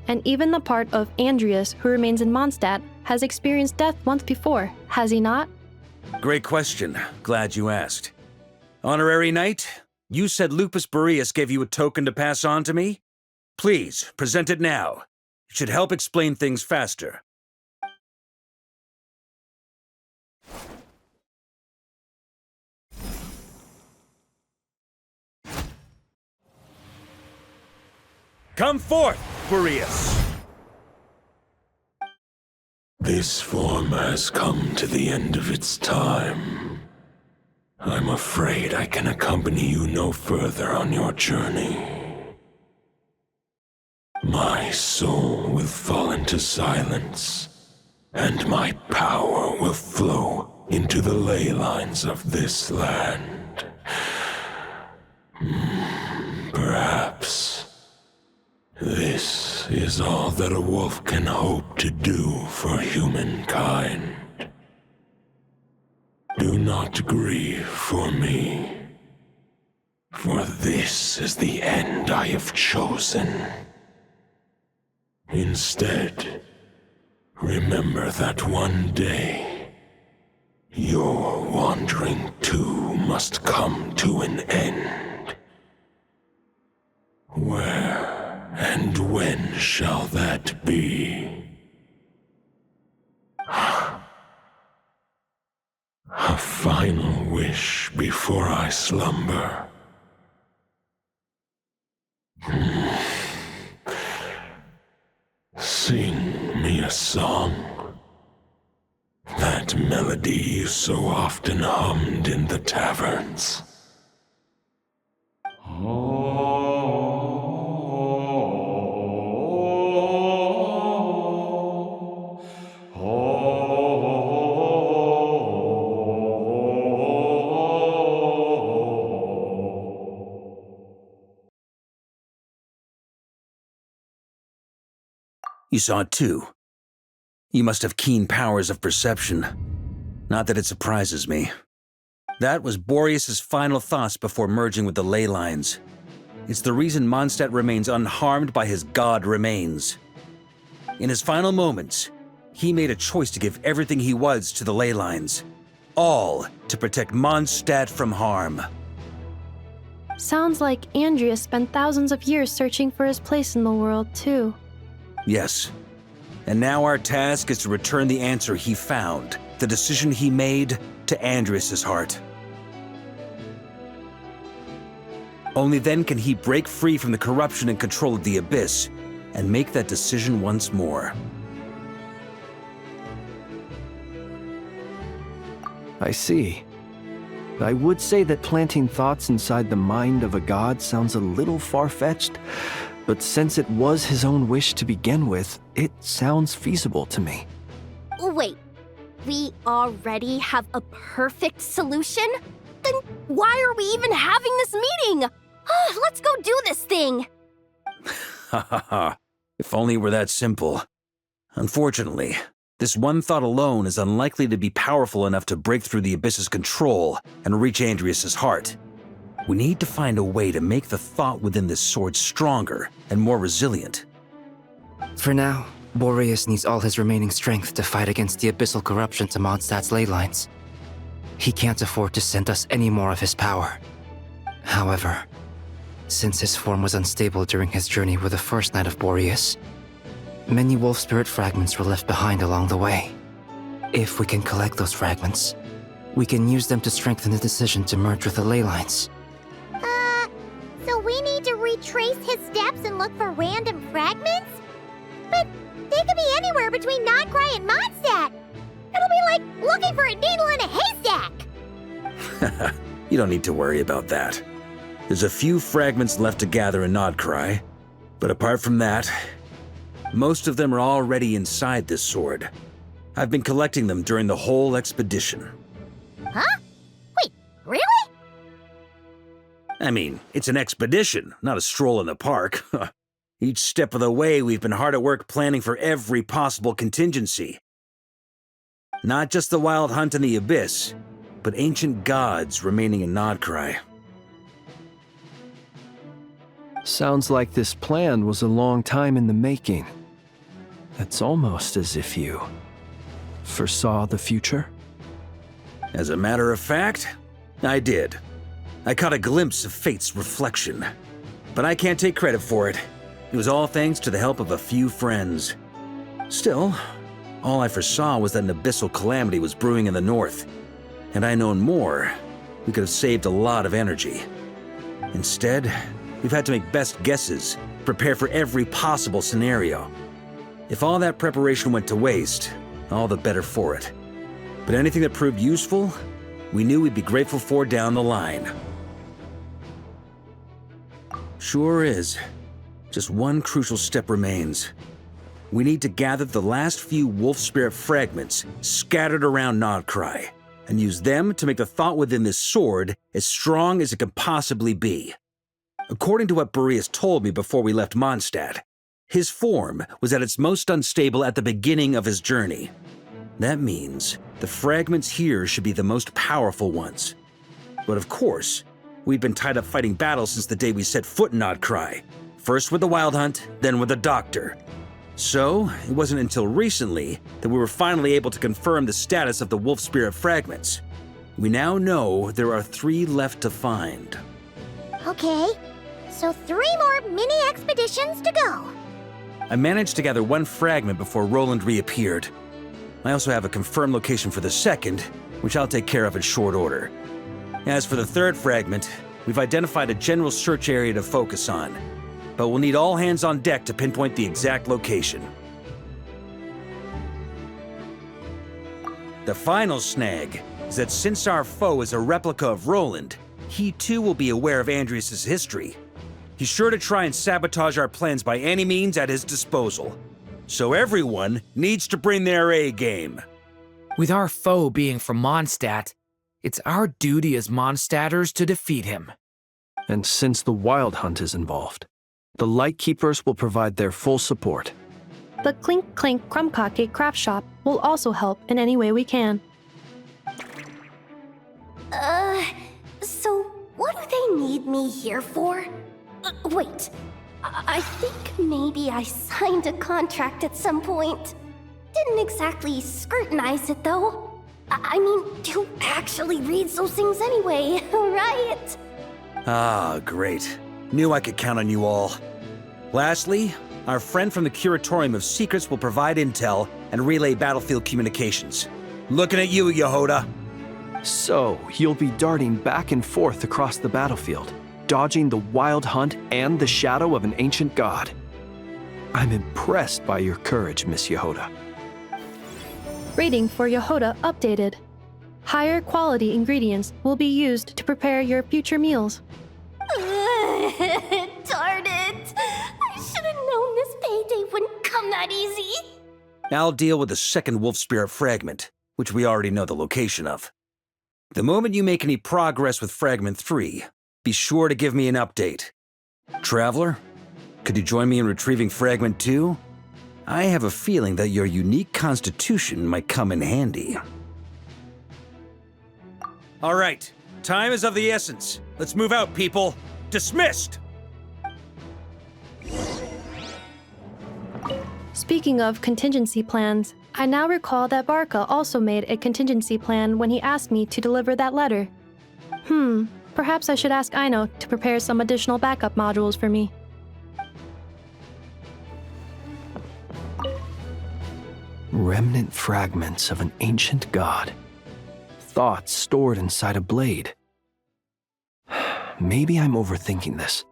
and even the part of Andreas who remains in Mondstadt has experienced death once before, has he not? Great question. Glad you asked. Honorary Knight, you said Lupus Boreas gave you a token to pass on to me? Please, present it now. It should help explain things faster. Come forth, Boreas! This form has come to the end of its time. I'm afraid I can accompany you no further on your journey. My soul will fall into silence, and my power will flow into the ley lines of this land. Perhaps this is all that a wolf can hope to do for humankind. Do not grieve for me, for this is the end I have chosen. Instead, remember that one day, your wandering too must come to an end. Where and when shall that be? A final wish before I slumber. Sing me a song. That melody you so often hummed in the taverns. You saw it too. You must have keen powers of perception. Not that it surprises me. That was Boreas' final thoughts before merging with the ley lines. It's the reason Mondstadt remains unharmed by his god remains. In his final moments, he made a choice to give everything he was to the ley lines. All to protect Mondstadt from harm. Sounds like Andreas spent thousands of years searching for his place in the world, too. Yes. And now our task is to return the answer he found, the decision he made, to Andreas' heart. Only then can he break free from the corruption and control of the Abyss, and make that decision once more. I see. I would say that planting thoughts inside the mind of a god sounds a little far-fetched, but since it was his own wish to begin with, it sounds feasible to me. Wait, we already have a perfect solution? Then why are we even having this meeting? Let's go do this thing! Ha ha ha. If only it were that simple. Unfortunately, this one thought alone is unlikely to be powerful enough to break through the Abyss's control and reach Andreas' heart. We need to find a way to make the thought within this sword stronger and more resilient. For now, Boreas needs all his remaining strength to fight against the abyssal corruption to Mondstadt's ley lines. He can't afford to send us any more of his power. However, since his form was unstable during his journey with the first Knight of Boreas, many wolf spirit fragments were left behind along the way. If we can collect those fragments, we can use them to strengthen the decision to merge with the ley lines. So we need to retrace his steps and look for random fragments? But they could be anywhere between Nodcry and Mondstadt. It'll be like looking for a needle in a haystack. You don't need to worry about that. There's a few fragments left to gather in Nodcry, but apart from that, most of them are already inside this sword. I've been collecting them during the whole expedition. Huh? Wait, really? I mean, it's an expedition, not a stroll in the park. Each step of the way, we've been hard at work planning for every possible contingency. Not just the wild hunt in the Abyss, but ancient gods remaining in Nodcry. Sounds like this plan was a long time in the making. It's almost as if you foresaw the future. As a matter of fact, I did. I caught a glimpse of fate's reflection. But I can't take credit for it. It was all thanks to the help of a few friends. Still, all I foresaw was that an abyssal calamity was brewing in the north. Had I known more, we could have saved a lot of energy. Instead, we've had to make best guesses, prepare for every possible scenario. If all that preparation went to waste, all the better for it. But anything that proved useful, we knew we'd be grateful for down the line. Sure is. Just one crucial step remains. We need to gather the last few wolf spirit fragments scattered around Nodcry, and use them to make the thought within this sword as strong as it can possibly be. According to what Boreas told me before we left Mondstadt, his form was at its most unstable at the beginning of his journey. That means the fragments here should be the most powerful ones. But of course, we'd been tied up fighting battles since the day we set foot in Nodcry. First with the Wild Hunt, then with the Doctor. So, it wasn't until recently that we were finally able to confirm the status of the Wolf Spirit fragments. We now know there are 3 left to find. Okay, so 3 more mini expeditions to go. I managed to gather 1 fragment before Roland reappeared. I also have a confirmed location for the second, which I'll take care of in short order. As for the 3rd fragment, we've identified a general search area to focus on, but we'll need all hands on deck to pinpoint the exact location. The final snag is that since our foe is a replica of Roland, he too will be aware of Andrias' history. He's sure to try and sabotage our plans by any means at his disposal. So everyone needs to bring their A game. With our foe being from Mondstadt, it's our duty as Mondstadters to defeat him. And since the Wild Hunt is involved, the Lightkeepers will provide their full support. The Clink Clink Krumkake craft shop will also help in any way we can. So what do they need me here for? Wait, I think maybe I signed a contract at some point. Didn't exactly scrutinize it though. I mean, who actually reads those things anyway, right? Ah, great. Knew I could count on you all. Lastly, our friend from the Curatorium of Secrets will provide intel and relay battlefield communications. Looking at you, Yehoda. So, you'll be darting back and forth across the battlefield, dodging the Wild Hunt and the shadow of an ancient god. I'm impressed by your courage, Miss Yehoda. Rating for Yehoda updated. Higher quality ingredients will be used to prepare your future meals. Darn it! I should have known this payday wouldn't come that easy. I'll deal with the second Wolf Spirit fragment, which we already know the location of. The moment you make any progress with Fragment 3, be sure to give me an update. Traveler, could you join me in retrieving Fragment 2? I have a feeling that your unique constitution might come in handy. All right, time is of the essence. Let's move out, people. Dismissed! Speaking of contingency plans, I now recall that Varka also made a contingency plan when he asked me to deliver that letter. Perhaps I should ask Aino to prepare some additional backup modules for me. Remnant fragments of an ancient god. Thoughts stored inside a blade. Maybe I'm overthinking this,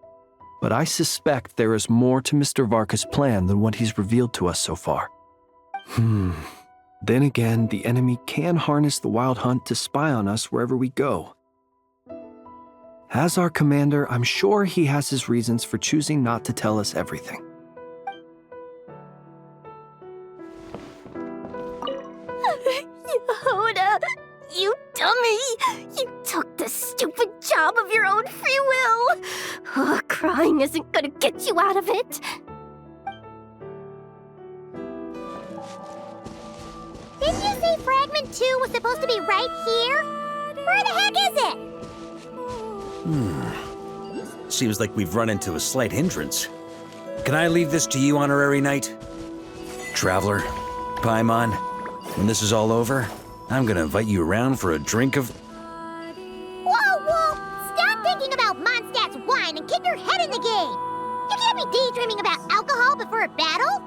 but I suspect there is more to Mr. Varka's plan than what he's revealed to us so far. Then again, the enemy can harness the Wild Hunt to spy on us wherever we go. As our commander, I'm sure he has his reasons for choosing not to tell us everything. Yehoda, you dummy! You took the stupid job of your own free will! Crying isn't gonna get you out of it! Didn't you say Fragment 2 was supposed to be right here? Where the heck is it? seems like we've run into a slight hindrance. Can I leave this to you, Honorary Knight? Traveler, Paimon, when this is all over, I'm gonna invite you around for a drink of... Whoa! Stop thinking about Mondstadt's wine and keep your head in the game! You can't be daydreaming about alcohol before a battle!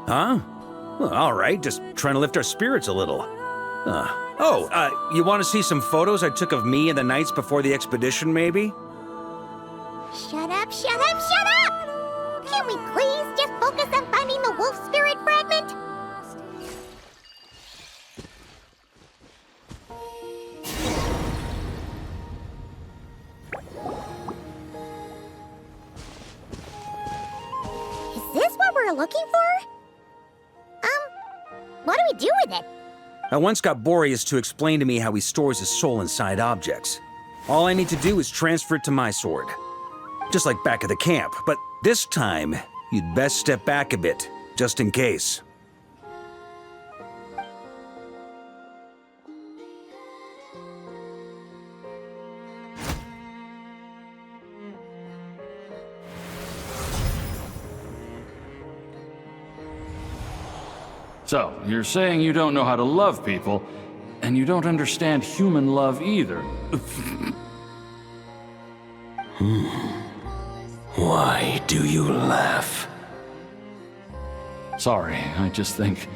Huh? Well, alright, just trying to lift our spirits a little. You want to see some photos I took of me and the knights before the expedition, maybe? Shut up! Can we please just focus on finding the wolf spirit fragment? Is this what we're looking for? What do we do with it? I once got Boreas to explain to me how he stores his soul inside objects. All I need to do is transfer it to my sword. Just like back at the camp, but this time, you'd best step back a bit, just in case. So, you're saying you don't know how to love people, and you don't understand human love either. Why do you laugh? Sorry, I just think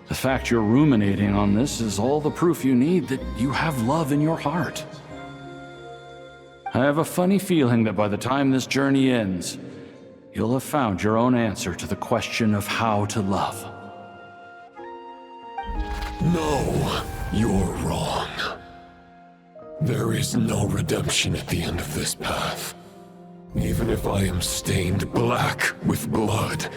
the fact you're ruminating on this is all the proof you need that you have love in your heart. I have a funny feeling that by the time this journey ends, you'll have found your own answer to the question of how to love. No, you're wrong. There is no redemption at the end of this path. Even if I am stained black with blood,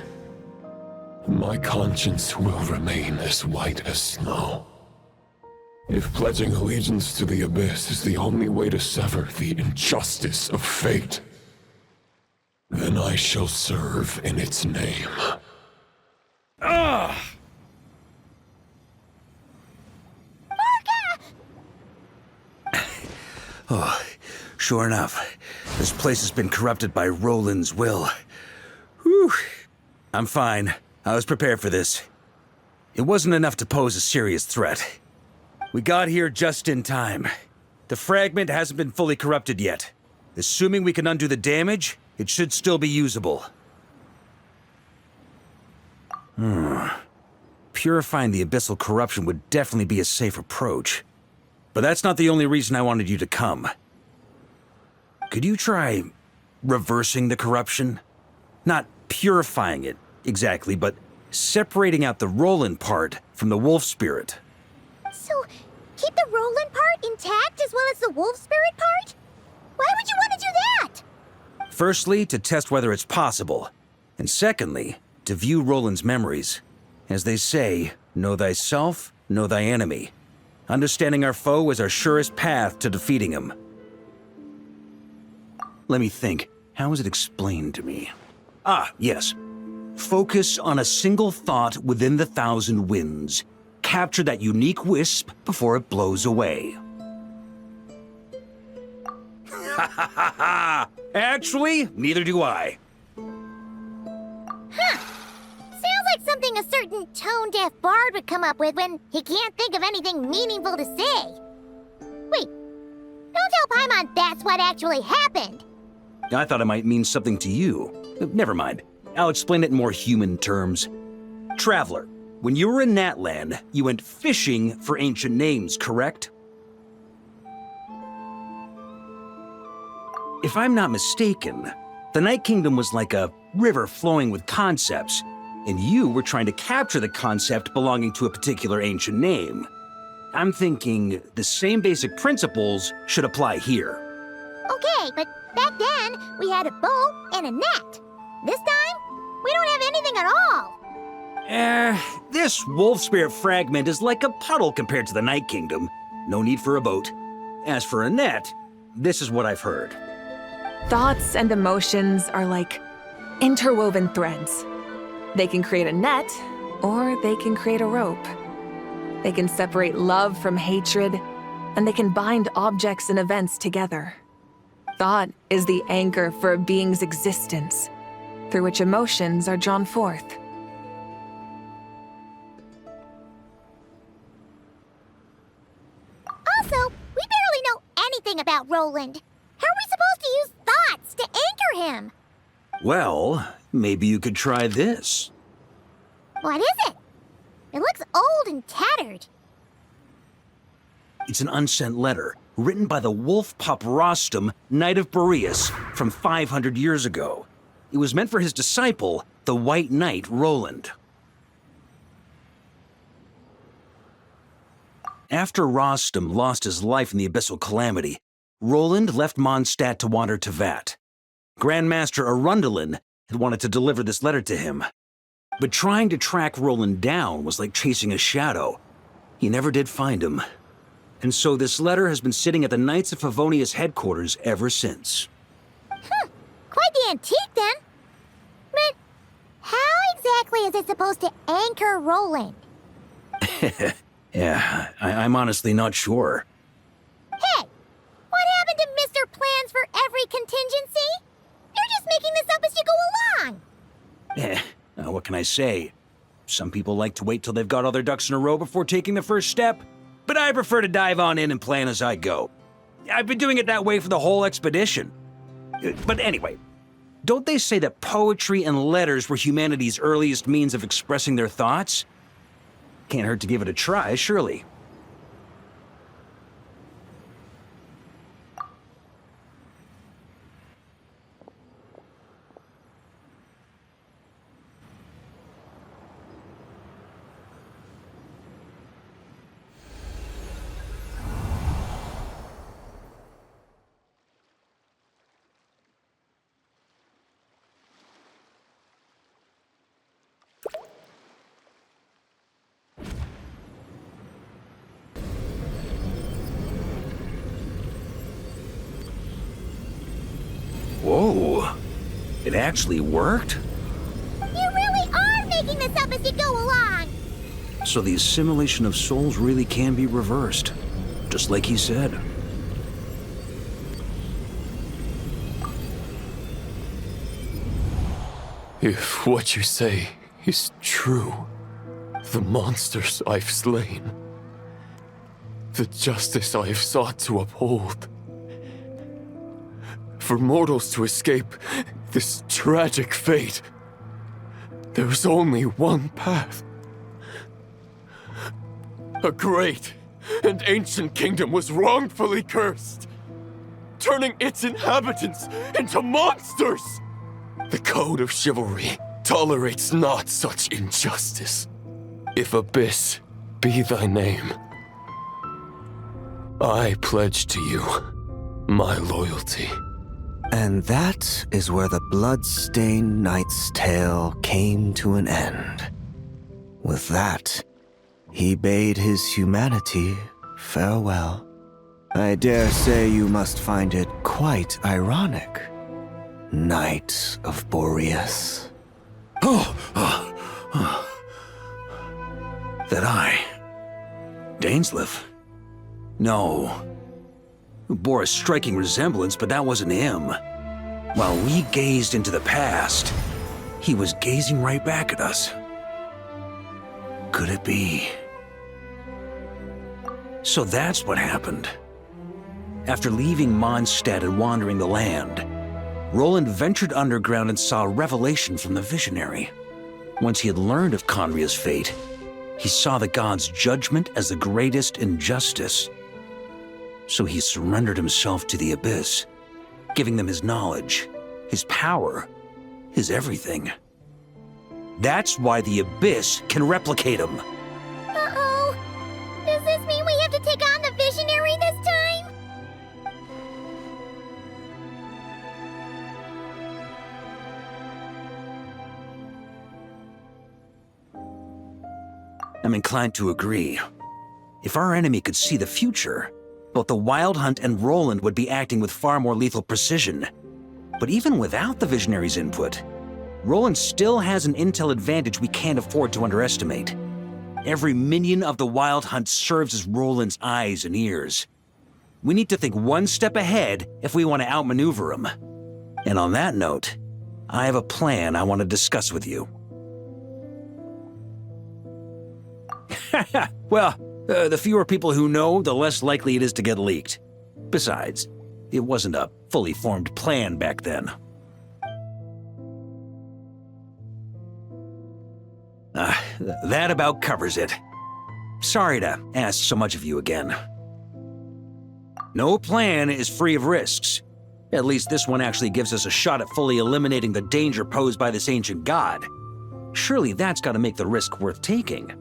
my conscience will remain as white as snow. If pledging allegiance to the Abyss is the only way to sever the injustice of fate, then I shall serve in its name. Ugh! Oh, sure enough, this place has been corrupted by Roland's will. Whew. I'm fine. I was prepared for this. It wasn't enough to pose a serious threat. We got here just in time. The fragment hasn't been fully corrupted yet. Assuming we can undo the damage, it should still be usable. Purifying the abyssal corruption would definitely be a safe approach. But that's not the only reason I wanted you to come. Could you try reversing the corruption? Not purifying it, exactly, but separating out the Roland part from the wolf spirit. So, keep the Roland part intact as well as the wolf spirit part? Why would you want to do that? Firstly, to test whether it's possible. And secondly, to view Roland's memories. As they say, know thyself, know thy enemy. Understanding our foe is our surest path to defeating him. Let me think. How was it explained to me? Ah, yes. Focus on a single thought within the 1,000 winds. Capture that unique wisp before it blows away. Ha ha ha ha! Actually, neither do I. Huh. Sounds like something a certain tone-deaf bard would come up with when he can't think of anything meaningful to say. Wait, don't tell Paimon that's what actually happened. I thought it might mean something to you. Never mind. I'll explain it in more human terms. Traveler, when you were in Natland, you went fishing for ancient names, correct? If I'm not mistaken, the Night Kingdom was like a river flowing with concepts, and you were trying to capture the concept belonging to a particular ancient name. I'm thinking the same basic principles should apply here. Okay, but back then, we had a boat and a net. This time, we don't have anything at all. This wolf spirit fragment is like a puddle compared to the Night Kingdom. No need for a boat. As for a net, this is what I've heard. Thoughts and emotions are like interwoven threads. They can create a net, or they can create a rope. They can separate love from hatred, and they can bind objects and events together. Thought is the anchor for a being's existence, through which emotions are drawn forth. Also, we barely know anything about Roland. How are we supposed to use thoughts to anchor him? Well, maybe you could try this. What is it? It looks old and tattered. It's an unsent letter, written by the wolf pup Rostam, Knight of Boreas, from 500 years ago. It was meant for his disciple, the White Knight Roland. After Rostam lost his life in the Abyssal Calamity, Roland left Mondstadt to wander to Vat. Grandmaster Arundelen had wanted to deliver this letter to him. But trying to track Roland down was like chasing a shadow. He never did find him. And so this letter has been sitting at the Knights of Favonia's headquarters ever since. Quite the antique, then. But how exactly is it supposed to anchor Roland? Yeah, I'm honestly not sure. Hey! What happened to Mr. Plans for every contingency? You're just making this up as you go along! What can I say? Some people like to wait till they've got all their ducks in a row before taking the first step, but I prefer to dive on in and plan as I go. I've been doing it that way for the whole expedition. But anyway, don't they say that poetry and letters were humanity's earliest means of expressing their thoughts? Can't hurt to give it a try, surely. Whoa, it actually worked? You really are making this up as you go along! So the assimilation of souls really can be reversed, just like he said. If what you say is true, the monsters I've slain, the justice I have sought to uphold, for mortals to escape this tragic fate, there's only one path. A great and ancient kingdom was wrongfully cursed, turning its inhabitants into monsters. The code of chivalry tolerates not such injustice. If Abyss be thy name, I pledge to you my loyalty. And that is where the blood-stained knight's tale came to an end. With that, he bade his humanity farewell. I dare say you must find it quite ironic, Knight of Boreas. That I, Dainsleif? No. Bore a striking resemblance, but that wasn't him. While we gazed into the past, he was gazing right back at us. Could it be? So that's what happened. After leaving Mondstadt and wandering the land, Roland ventured underground and saw a revelation from the visionary. Once he had learned of Conria's fate, he saw the gods' judgment as the greatest injustice. So he surrendered himself to the Abyss, giving them his knowledge, his power, his everything. That's why the Abyss can replicate him. Uh-oh. Does this mean we have to take on the Visionary this time? I'm inclined to agree. If our enemy could see the future, both the Wild Hunt and Roland would be acting with far more lethal precision. But even without the Visionary's input, Roland still has an intel advantage we can't afford to underestimate. Every minion of the Wild Hunt serves as Roland's eyes and ears. We need to think one step ahead if we want to outmaneuver them. And on that note, I have a plan I want to discuss with you. Well, the fewer people who know, the less likely it is to get leaked. Besides, it wasn't a fully formed plan back then. That about covers it. Sorry to ask so much of you again. No plan is free of risks. At least this one actually gives us a shot at fully eliminating the danger posed by this ancient god. Surely that's got to make the risk worth taking.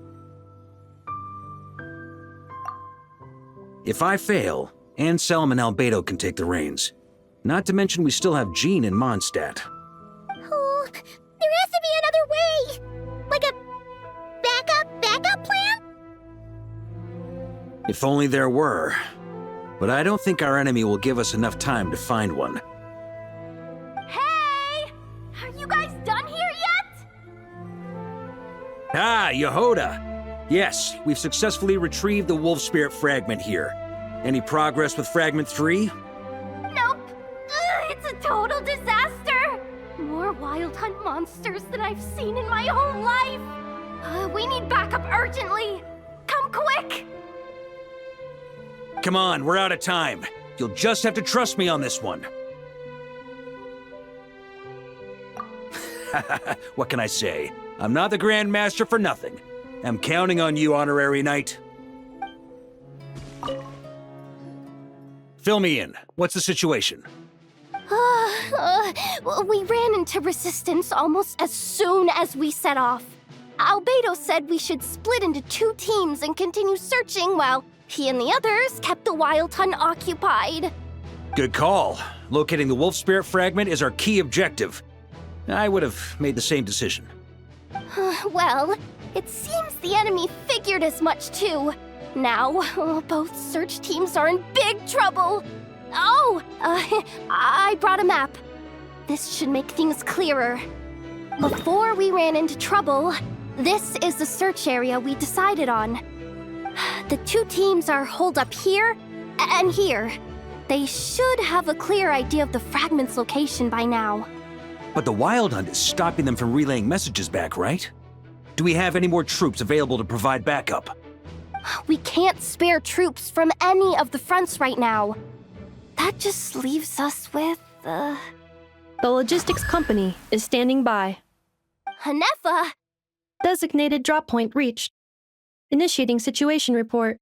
If I fail, Anselm and Albedo can take the reins. Not to mention we still have Jean and Mondstadt. Oh, there has to be another way! Like a backup plan? If only there were. But I don't think our enemy will give us enough time to find one. Hey! Are you guys done here yet? Ah, Yehoda! Yes, we've successfully retrieved the Wolf Spirit fragment here. Any progress with Fragment 3? Nope. It's a total disaster. More Wild Hunt monsters than I've seen in my whole life. We need backup urgently. Come quick! Come on, we're out of time. You'll just have to trust me on this one. What can I say? I'm not the Grand Master for nothing. I'm counting on you, Honorary Knight. Fill me in. What's the situation? We ran into resistance almost as soon as we set off. Albedo said we should split into 2 teams and continue searching while he and the others kept the Wild Hunt occupied. Good call. Locating the Wolf Spirit fragment is our key objective. I would have made the same decision. Well, it seems the enemy figured as much too. Now, both search teams are in big trouble. Oh, I brought a map. This should make things clearer. Before we ran into trouble, this is the search area we decided on. The 2 teams are holed up here and here. They should have a clear idea of the fragment's location by now. But the Wild Hunt is stopping them from relaying messages back, right? Do we have any more troops available to provide backup? We can't spare troops from any of the fronts right now. That just leaves us with, The logistics company is standing by. Hanefa! Designated drop point reached. Initiating situation report.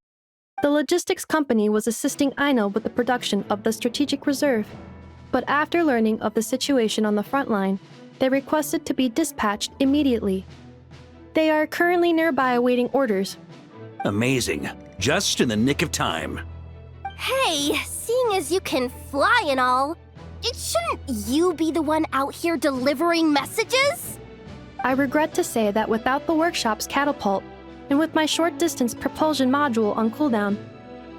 The logistics company was assisting Aino with the production of the strategic reserve. But after learning of the situation on the front line, they requested to be dispatched immediately. They are currently nearby awaiting orders. Amazing. Just in the nick of time. Hey, seeing as you can fly and all, shouldn't you be the one out here delivering messages? I regret to say that without the workshop's catapult, and with my short-distance propulsion module on cooldown,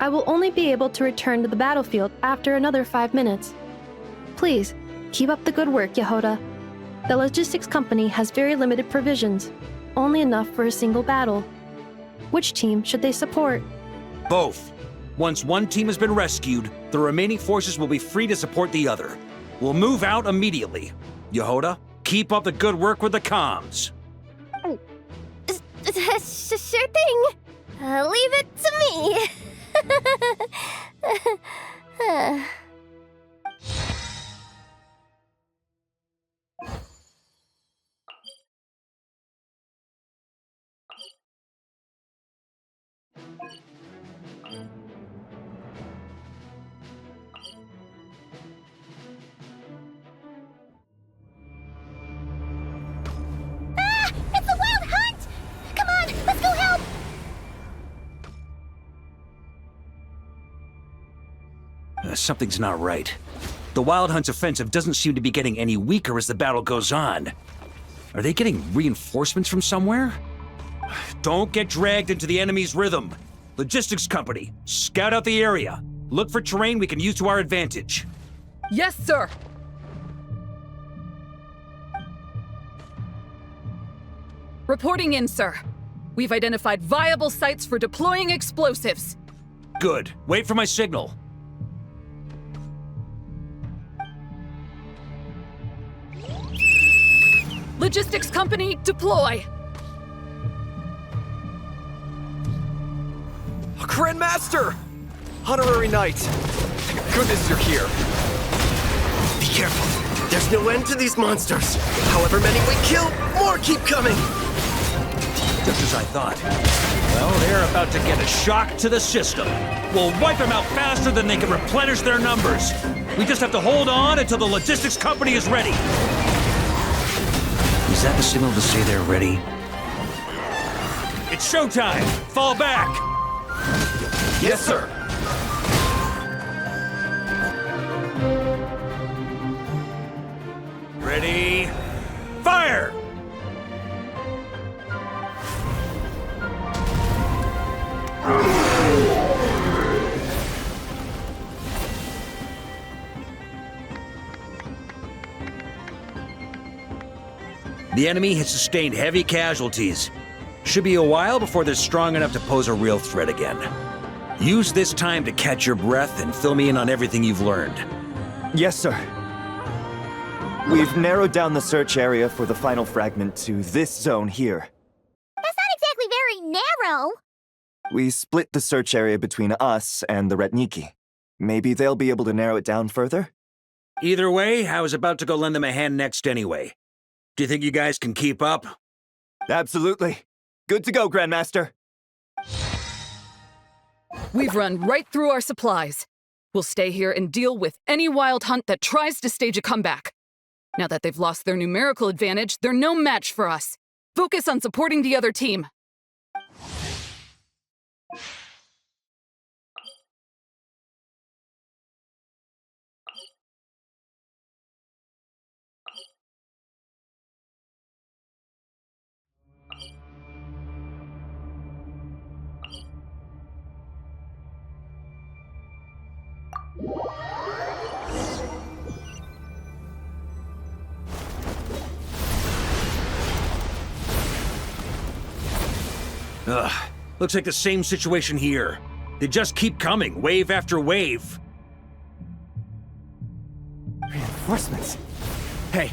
I will only be able to return to the battlefield after another 5 minutes. Please, keep up the good work, Yehoda. The logistics company has very limited provisions, only enough for a single battle. Which team should they support? Both. Once one team has been rescued, the remaining forces will be free to support the other. We'll move out immediately. Yehoda, keep up the good work with the comms. Sure thing. Leave it to me. It's the Wild Hunt! Come on, let's go help! Something's not right. The Wild Hunt's offensive doesn't seem to be getting any weaker as the battle goes on. Are they getting reinforcements from somewhere? Don't get dragged into the enemy's rhythm. Logistics company, scout out the area. Look for terrain we can use to our advantage. Yes, sir. Reporting in, sir. We've identified viable sites for deploying explosives. Good. Wait for my signal. Logistics company, deploy! Grandmaster! Honorary Knight! Thank goodness you're here. Be careful. There's no end to these monsters. However many we kill, more keep coming. Just as I thought. Well, they're about to get a shock to the system. We'll wipe them out faster than they can replenish their numbers. We just have to hold on until the logistics company is ready. Is that the signal to say they're ready? It's showtime! Fall back! Yes, sir. Ready? Fire! The enemy has sustained heavy casualties. Should be a while before they're strong enough to pose a real threat again. Use this time to catch your breath and fill me in on everything you've learned. Yes, sir. We've narrowed down the search area for the final fragment to this zone here. That's not exactly very narrow. We split the search area between us and the Ratniki. Maybe they'll be able to narrow it down further? Either way, I was about to go lend them a hand next anyway. Do you think you guys can keep up? Absolutely. Good to go, Grandmaster. We've run right through our supplies. We'll stay here and deal with any wild hunt that tries to stage a comeback. Now that they've lost their numerical advantage, they're no match for us. Focus on supporting the other team. Ugh, looks like the same situation here. They just keep coming, wave after wave. Reinforcements. Hey,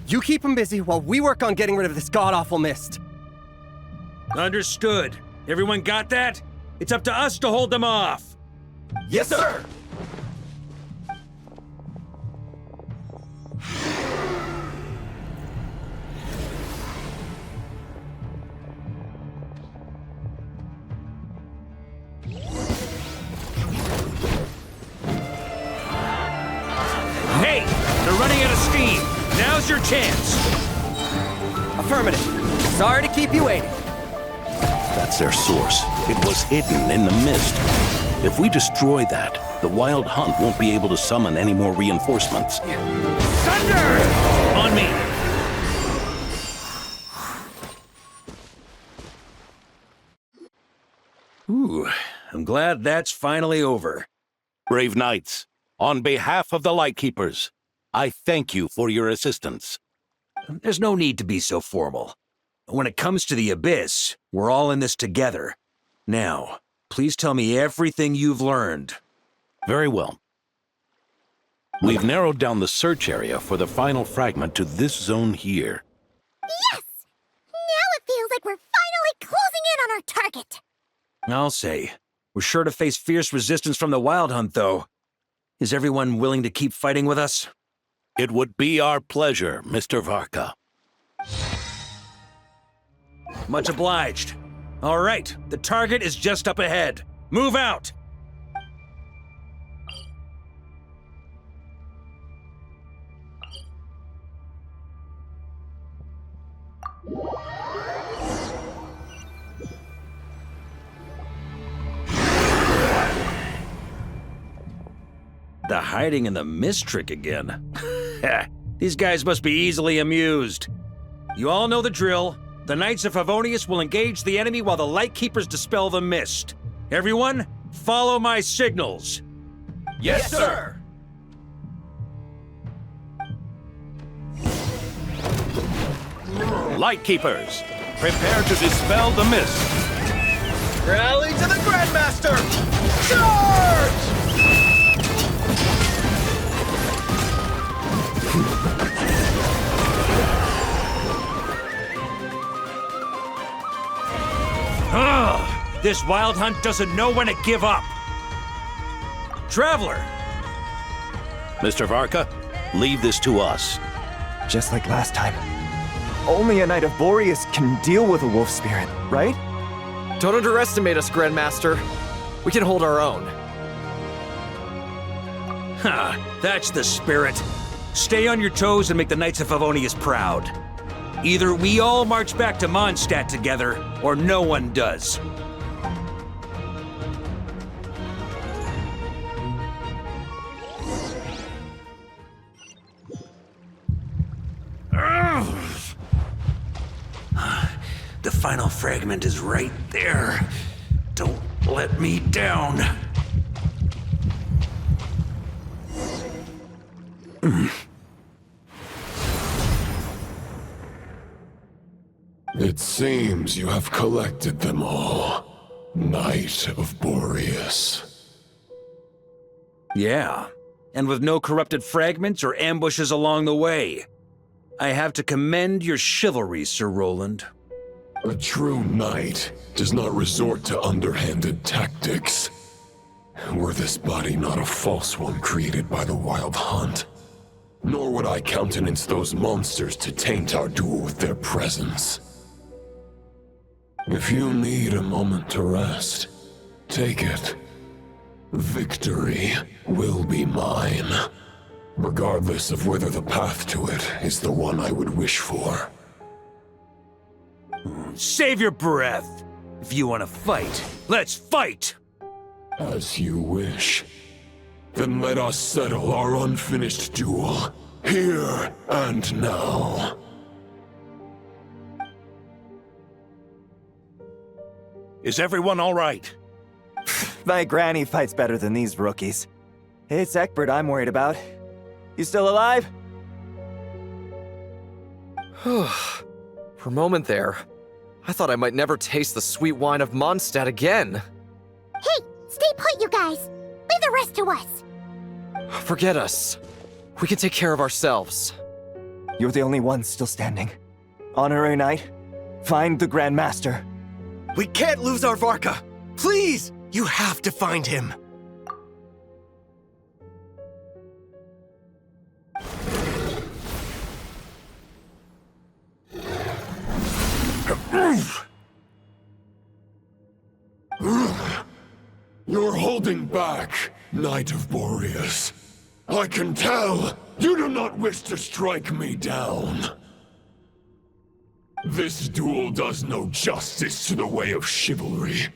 you keep them busy while we work on getting rid of this god-awful mist. Understood. Everyone got that? It's up to us to hold them off. Yes, sir! Hey! They're running out of steam! Now's your chance! Affirmative. Sorry to keep you waiting. That's their source. It was hidden in the mist. If we destroy that, the Wild Hunt won't be able to summon any more reinforcements. Thunder! On me! Ooh, I'm glad that's finally over. Brave knights, on behalf of the Lightkeepers, I thank you for your assistance. There's no need to be so formal. When it comes to the Abyss, we're all in this together. Now, please tell me everything you've learned. Very well. We've narrowed down the search area for the final fragment to this zone here. Yes! Now it feels like we're finally closing in on our target. I'll say. We're sure to face fierce resistance from the Wild Hunt, though. Is everyone willing to keep fighting with us? It would be our pleasure, Mr. Varka. Much obliged. All right, the target is just up ahead. Move out! The hiding in the mist trick again. These guys must be easily amused. You all know the drill. The Knights of Favonius will engage the enemy while the Lightkeepers dispel the mist. Everyone, follow my signals. Yes, sir! Lightkeepers, prepare to dispel the mist. Rally to the Grandmaster! Charge! Ugh! This wild hunt doesn't know when to give up! Traveler! Mr. Varka, leave this to us. Just like last time. Only a Knight of Boreas can deal with a wolf spirit, right? Don't underestimate us, Grandmaster. We can hold our own. Ha! That's the spirit. Stay on your toes and make the Knights of Favonius proud. Either we all march back to Mondstadt together, or no one does. The final fragment is right there. Don't let me down. It seems you have collected them all, Knight of Boreas. Yeah, and with no corrupted fragments or ambushes along the way. I have to commend your chivalry, Sir Roland. A true knight does not resort to underhanded tactics. Were this body not a false one created by the Wild Hunt, nor would I countenance those monsters to taint our duel with their presence. If you need a moment to rest, take it. Victory will be mine, regardless of whether the path to it is the one I would wish for. Save your breath. If you want to fight, let's fight! As you wish. Then let us settle our unfinished duel, here and now. Is everyone all right? My granny fights better than these rookies. It's Egbert I'm worried about. You still alive? For a moment there, I thought I might never taste the sweet wine of Mondstadt again. Hey, stay put, you guys. Leave the rest to us. Forget us. We can take care of ourselves. You're the only one still standing. Honorary Knight, find the Grand Master. We can't lose our Varka! Please! You have to find him! You're holding back, Knight of Boreas. I can tell you do not wish to strike me down. This duel does no justice to the way of chivalry.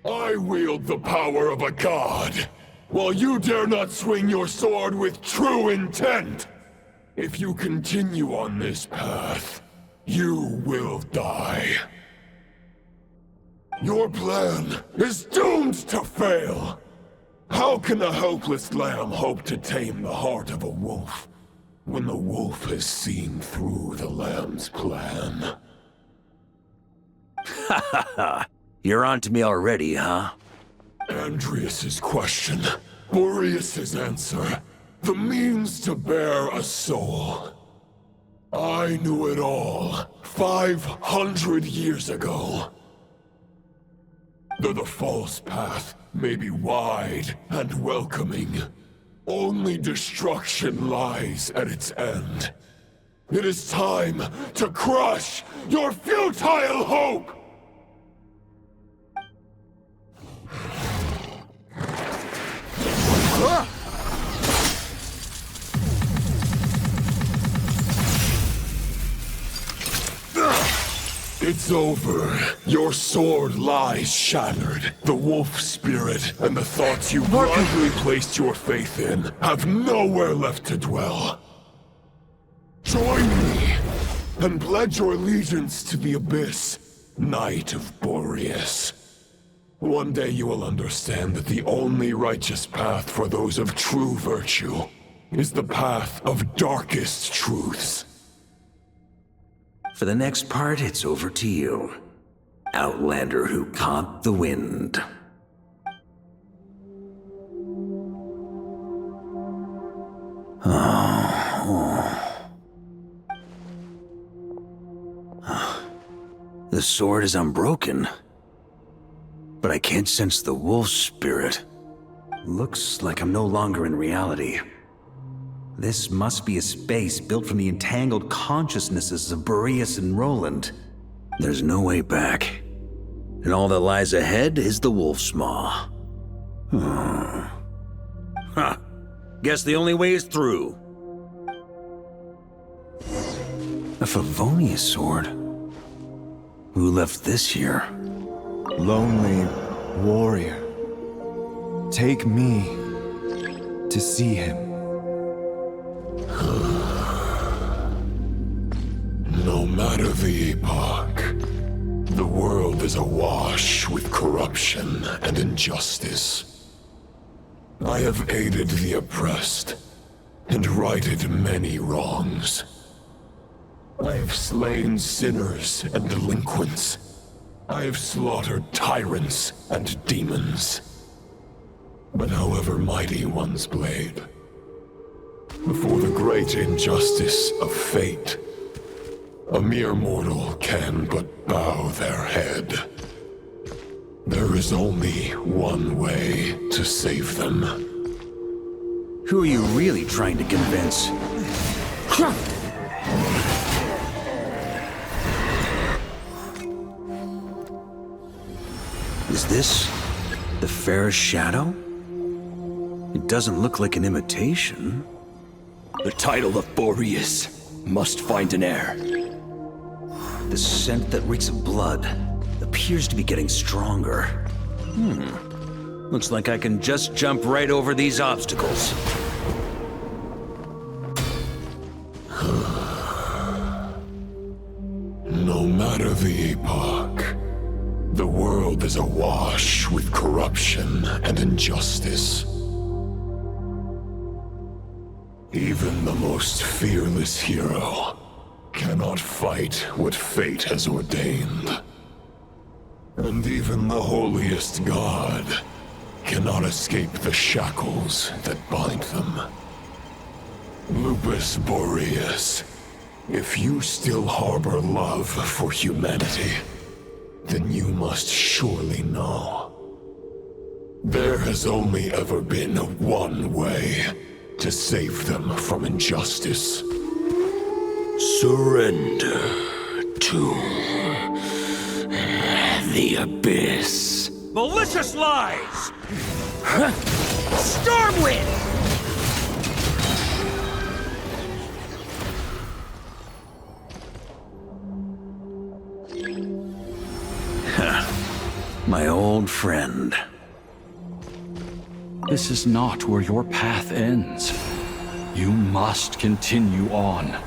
I wield the power of a god, while you dare not swing your sword with true intent. If you continue on this path, you will die. Your plan is doomed to fail. How can a helpless lamb hope to tame the heart of a wolf, when the wolf has seen through the lamb's plan? Ha ha ha! You're on to me already, huh? Andrias's question, Boreas's answer, the means to bear a soul. I knew it all 500 years ago. Though the false path may be wide and welcoming, only destruction lies at its end. It is time to crush your futile hope! It's over. Your sword lies shattered. The wolf spirit and the thoughts you blindly placed your faith in have nowhere left to dwell. Join me and pledge your allegiance to the abyss, Knight of Boreas. One day you will understand that the only righteous path for those of true virtue is the path of darkest truths. For the next part, it's over to you. Outlander who caught the wind. The sword is unbroken. but I can't sense the wolf spirit. Looks like I'm no longer in reality. This must be a space built from the entangled consciousnesses of Boreas and Roland. There's no way back. And all that lies ahead is the wolf's maw. Huh. Guess the only way is through. A Favonius sword? Who left this here? Lonely warrior. Take me to see him. No matter the epoch, the world is awash with corruption and injustice. I have aided the oppressed and righted many wrongs. I have slain sinners and delinquents. I have slaughtered tyrants and demons. But however mighty one's blade, before the great injustice of fate, a mere mortal can but bow their head. There is only one way to save them. Who are you really trying to convince? Is this the fairest shadow? It doesn't look like an imitation. The title of Boreas must find an heir. The scent that reeks of blood appears to be getting stronger. Looks like I can just jump right over these obstacles. No matter the epoch, the world is awash with corruption and injustice. Even the most fearless hero cannot fight what fate has ordained. And even the holiest god cannot escape the shackles that bind them. Lupus Boreas, if you still harbor love for humanity, then you must surely know. There has only ever been one way to save them from injustice. Surrender to the abyss. Malicious lies! Stormwind! My old friend. This is not where your path ends. You must continue on.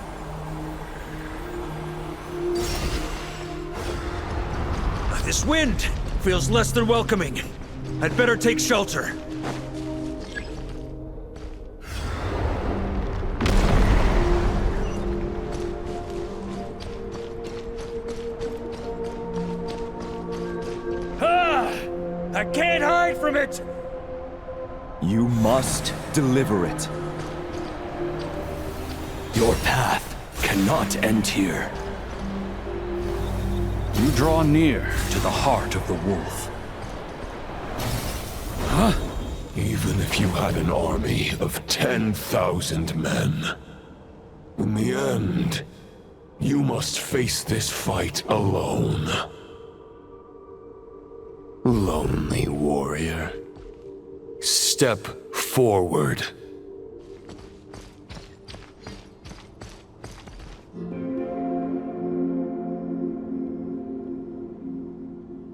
This wind feels less than welcoming. I'd better take shelter. I can't hide from it! You must deliver it. Your path cannot end here. You draw near to the heart of the wolf. Even if you had an army of 10,000 men, in the end, you must face this fight alone. Lonely warrior, step forward.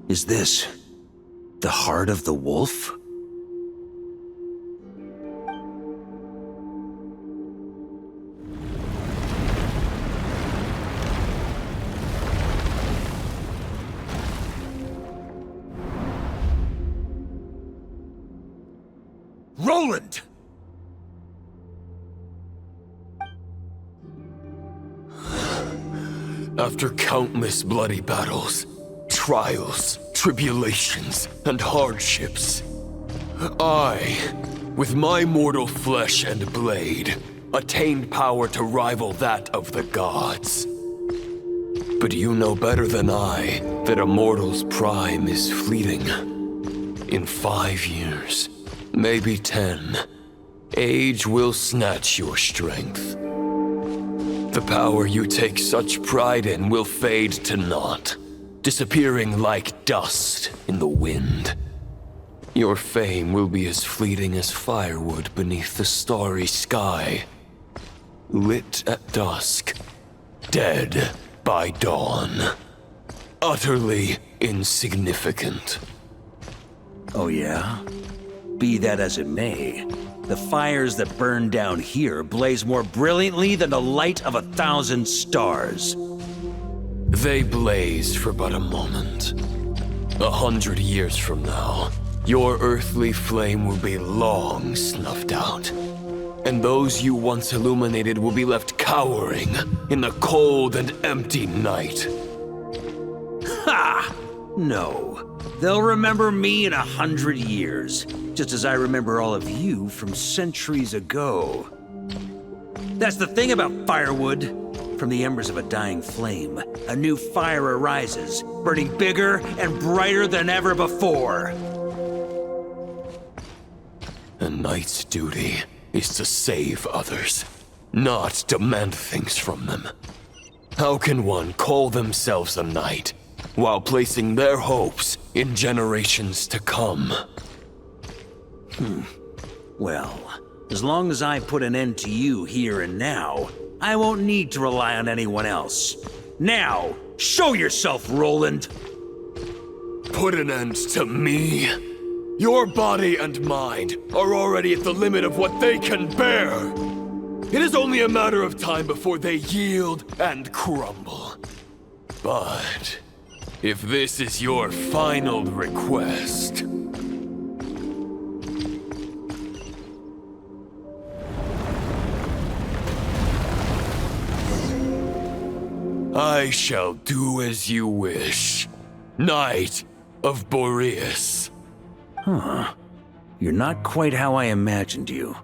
Is this the heart of the wolf? Roland! After countless bloody battles, trials, tribulations, and hardships, I, with my mortal flesh and blade, attained power to rival that of the gods. But you know better than I that a mortal's prime is fleeting. In 5 years, maybe 10, age will snatch your strength. The power you take such pride in will fade to naught, disappearing like dust in the wind. Your fame will be as fleeting as firewood beneath the starry sky, lit at dusk, dead by dawn, utterly insignificant. Oh yeah? Be that as it may, the fires that burn down here blaze more brilliantly than the light of 1,000 stars. They blaze for but a moment. 100 years from now, your earthly flame will be long snuffed out, and those you once illuminated will be left cowering in the cold and empty night. Ha! No. They'll remember me in 100 years, just as I remember all of you from centuries ago. That's the thing about firewood. From the embers of a dying flame, a new fire arises, burning bigger and brighter than ever before. A knight's duty is to save others, not demand things from them. How can one call themselves a knight while placing their hopes in generations to come? Well, as long as I put an end to you here and now, I won't need to rely on anyone else. Now, show yourself, Roland! Put an end to me? Your body and mind are already at the limit of what they can bear. It is only a matter of time before they yield and crumble. But if this is your final request, I shall do as you wish, Knight of Boreas. Huh. You're not quite how I imagined you.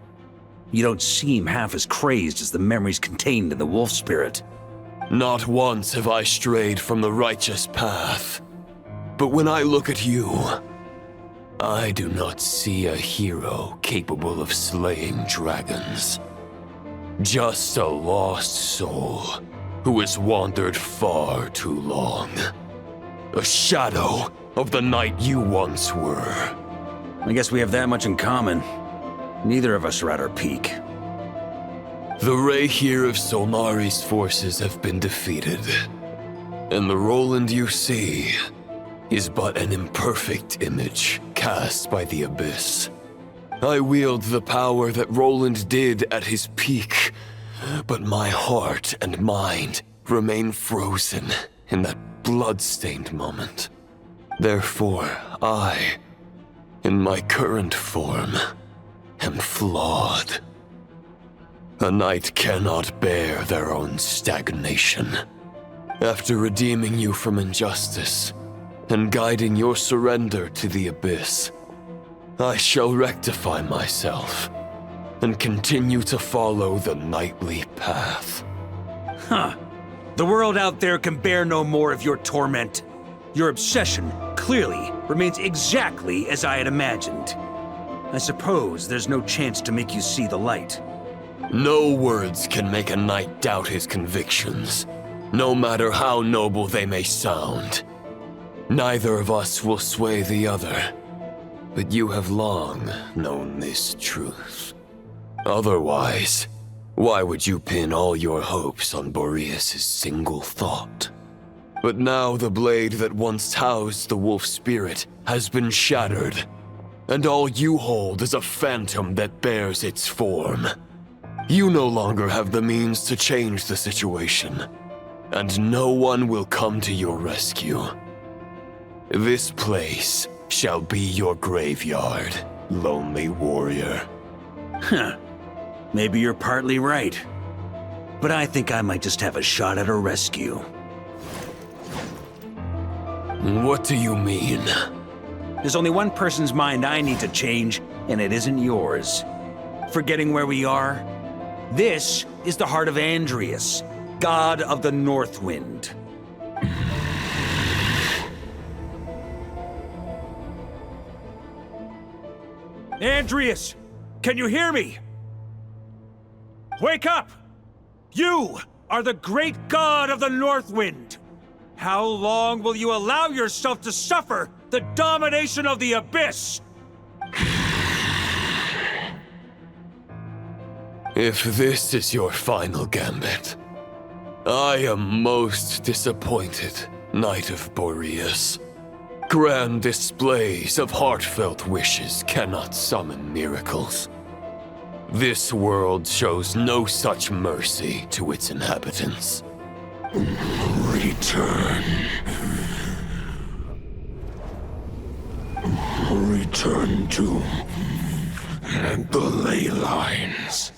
You don't seem half as crazed as the memories contained in the wolf spirit. Not once have I strayed from the righteous path. But when I look at you, I do not see a hero capable of slaying dragons. Just a lost soul who has wandered far too long. A shadow of the knight you once were. I guess we have that much in common. Neither of us are at our peak. The ray here of Solnari's forces have been defeated, and the Roland you see is but an imperfect image cast by the Abyss. I wield the power that Roland did at his peak, but my heart and mind remain frozen in that blood-stained moment. Therefore, I, in my current form, am flawed. A knight cannot bear their own stagnation. After redeeming you from injustice and guiding your surrender to the Abyss, I shall rectify myself and continue to follow the knightly path. Huh. The world out there can bear no more of your torment. Your obsession, clearly, remains exactly as I had imagined. I suppose there's no chance to make you see the light. No words can make a knight doubt his convictions, no matter how noble they may sound. Neither of us will sway the other, but you have long known this truth. Otherwise, why would you pin all your hopes on Boreas' single thought? But now the blade that once housed the wolf spirit has been shattered, and all you hold is a phantom that bears its form. You no longer have the means to change the situation, and no one will come to your rescue. This place shall be your graveyard, lonely warrior. Huh. Maybe you're partly right. But I think I might just have a shot at a rescue. What do you mean? There's only one person's mind I need to change, and it isn't yours. Forgetting where we are? This is the heart of Andrias, god of the North Wind. Andreas, can you hear me? Wake up! You are the great god of the Northwind! How long will you allow yourself to suffer the domination of the Abyss? If this is your final gambit, I am most disappointed, Knight of Boreas. Grand displays of heartfelt wishes cannot summon miracles. This world shows no such mercy to its inhabitants. Return. Return to the ley lines.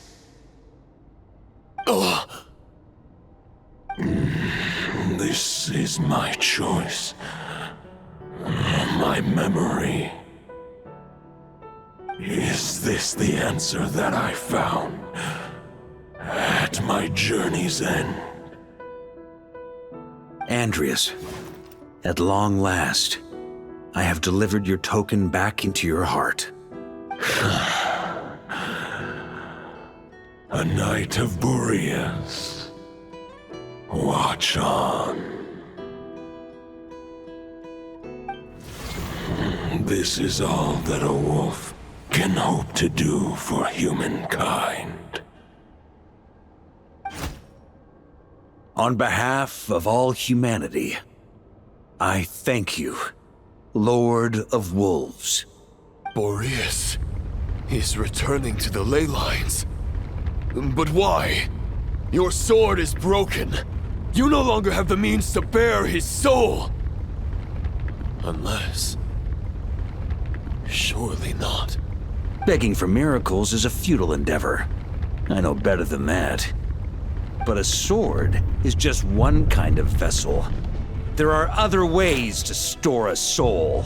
This is my choice. My memory. Is this the answer that I found at my journey's end? Andreas, at long last, I have delivered your token back into your heart. A Knight of Boreas. Watch on. This is all that a wolf can hope to do for humankind. On behalf of all humanity, I thank you, Lord of Wolves. Boreas is returning to the ley lines. But why? Your sword is broken. You no longer have the means to bear his soul. Unless... surely not. Begging for miracles is a futile endeavor. I know better than that. But a sword is just one kind of vessel. There are other ways to store a soul.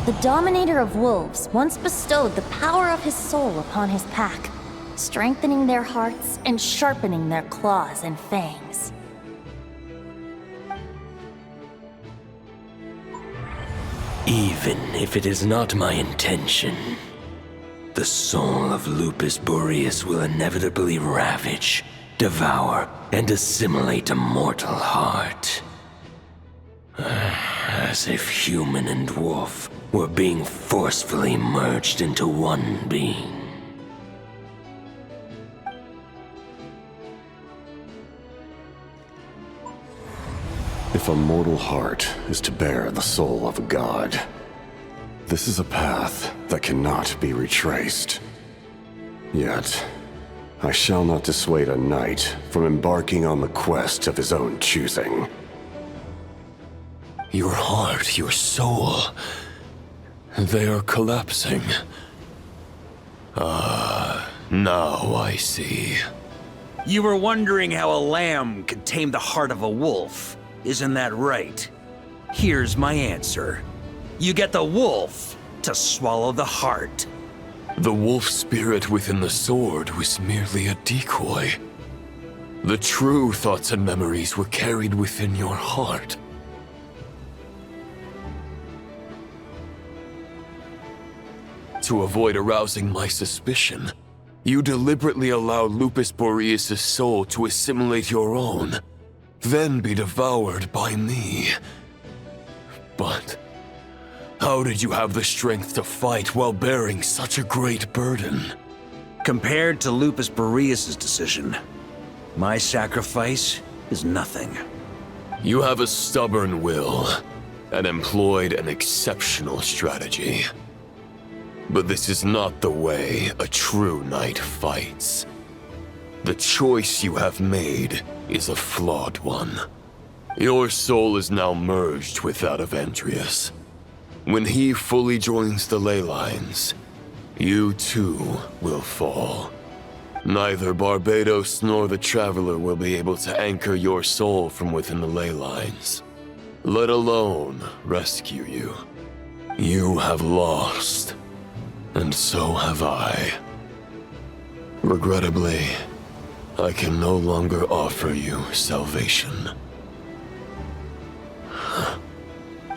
The Dominator of Wolves once bestowed the power of his soul upon his pack, strengthening their hearts and sharpening their claws and fangs. Even if it is not my intention, the soul of Lupus Boreas will inevitably ravage, devour, and assimilate a mortal heart. As if human and wolf were being forcefully merged into one being. If a mortal heart is to bear the soul of a god, this is a path that cannot be retraced. Yet, I shall not dissuade a knight from embarking on the quest of his own choosing. Your heart, your soul, they are collapsing. Now I see. You were wondering how a lamb could tame the heart of a wolf, isn't that right? Here's my answer. You get the wolf to swallow the heart. The wolf spirit within the sword was merely a decoy. The true thoughts and memories were carried within your heart. To avoid arousing my suspicion, you deliberately allowed Lupus Boreas' soul to assimilate your own, then be devoured by me. But how did you have the strength to fight while bearing such a great burden? Compared to Lupus Boreas' decision, my sacrifice is nothing. You have a stubborn will and employed an exceptional strategy. But this is not the way a true knight fights. The choice you have made is a flawed one. Your soul is now merged with that of Andreas. When he fully joins the ley lines, you too will fall. Neither Barbados nor the Traveler will be able to anchor your soul from within the ley lines, let alone rescue you. You have lost, and so have I. Regrettably, I can no longer offer you salvation.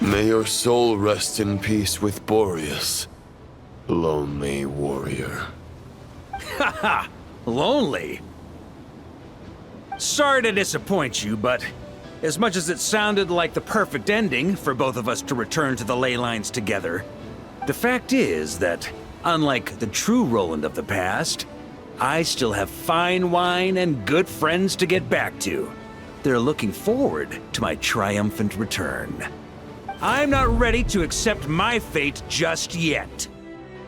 May your soul rest in peace with Boreas, lonely warrior. Haha! Lonely? Sorry to disappoint you, but as much as it sounded like the perfect ending for both of us to return to the ley lines together, the fact is that, unlike the true Roland of the past, I still have fine wine and good friends to get back to. They're looking forward to my triumphant return. I'm not ready to accept my fate just yet.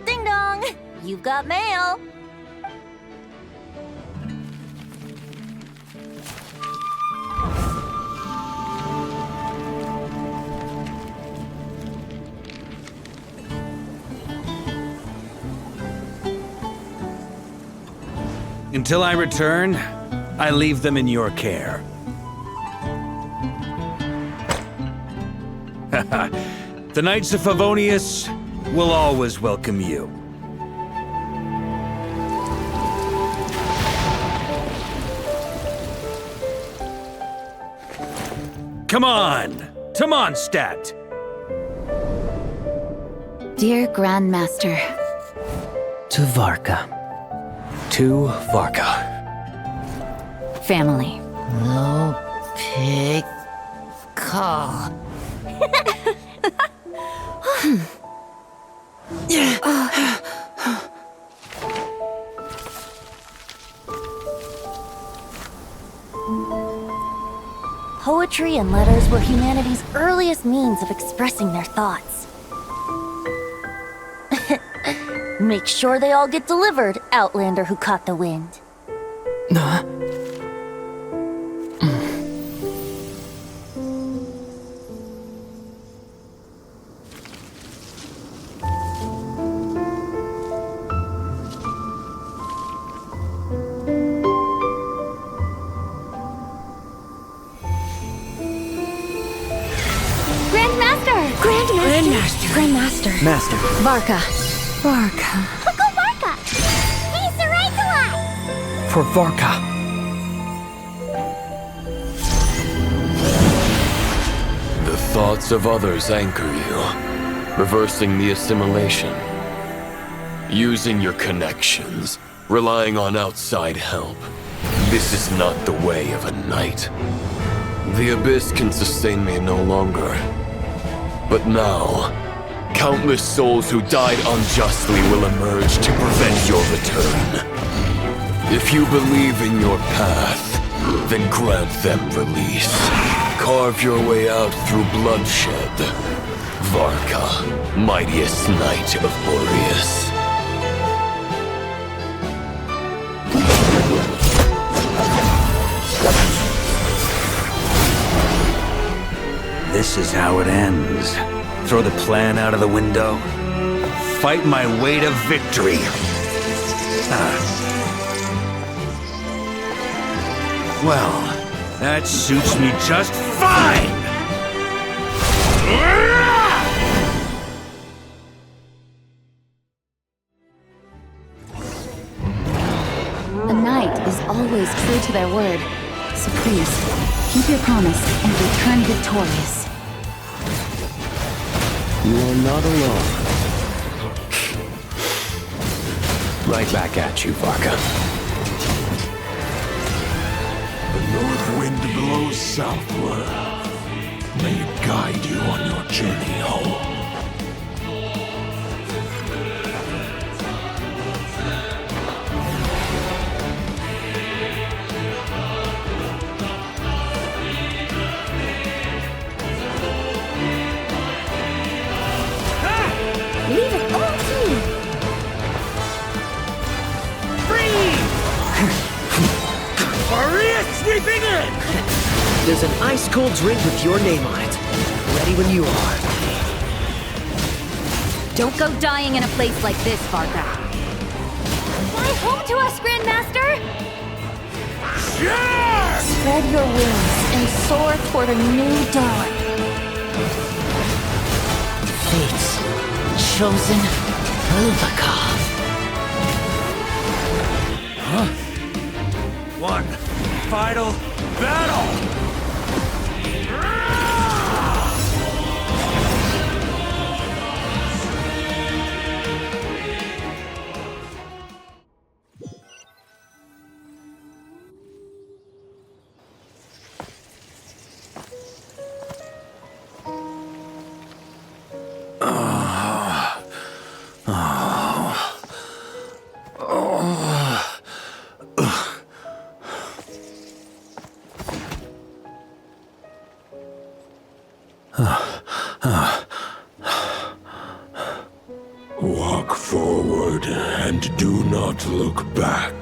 Ding dong! You've got mail! Until I return, I leave them in your care. The Knights of Favonius will always welcome you. Come on! Mondstadt! Dear Grandmaster. To Varka. To Varka. Family. No pig call. Poetry and letters were humanity's earliest means of expressing their thoughts. Make sure they all get delivered, Outlander who caught the wind. Grandmaster. Master. Varka. Go Varka! He's the right to us! For Varka. The thoughts of others anchor you, reversing the assimilation. Using your connections, relying on outside help. This is not the way of a knight. The Abyss can sustain me no longer. But now, countless souls who died unjustly will emerge to prevent your return. If you believe in your path, then grant them release. Carve your way out through bloodshed. Varka, mightiest knight of Boreas. This is how it ends. Throw the plan out of the window. Fight my way to victory. Well, that suits me just fine! A knight is always true to their word. So please, keep your promise and return victorious. You are not alone. Right back at you, Varka. The north wind blows southward. May it guide you on your journey home. Leave it all to me! Boreas sweeping in! There's an ice-cold drink with your name on it. Ready when you are. Don't go dying in a place like this, Varka. Fly home to us, Grandmaster! Spread your wings and soar toward a new dawn. Fate's chosen Varka. One final battle! Walk forward and do not look back.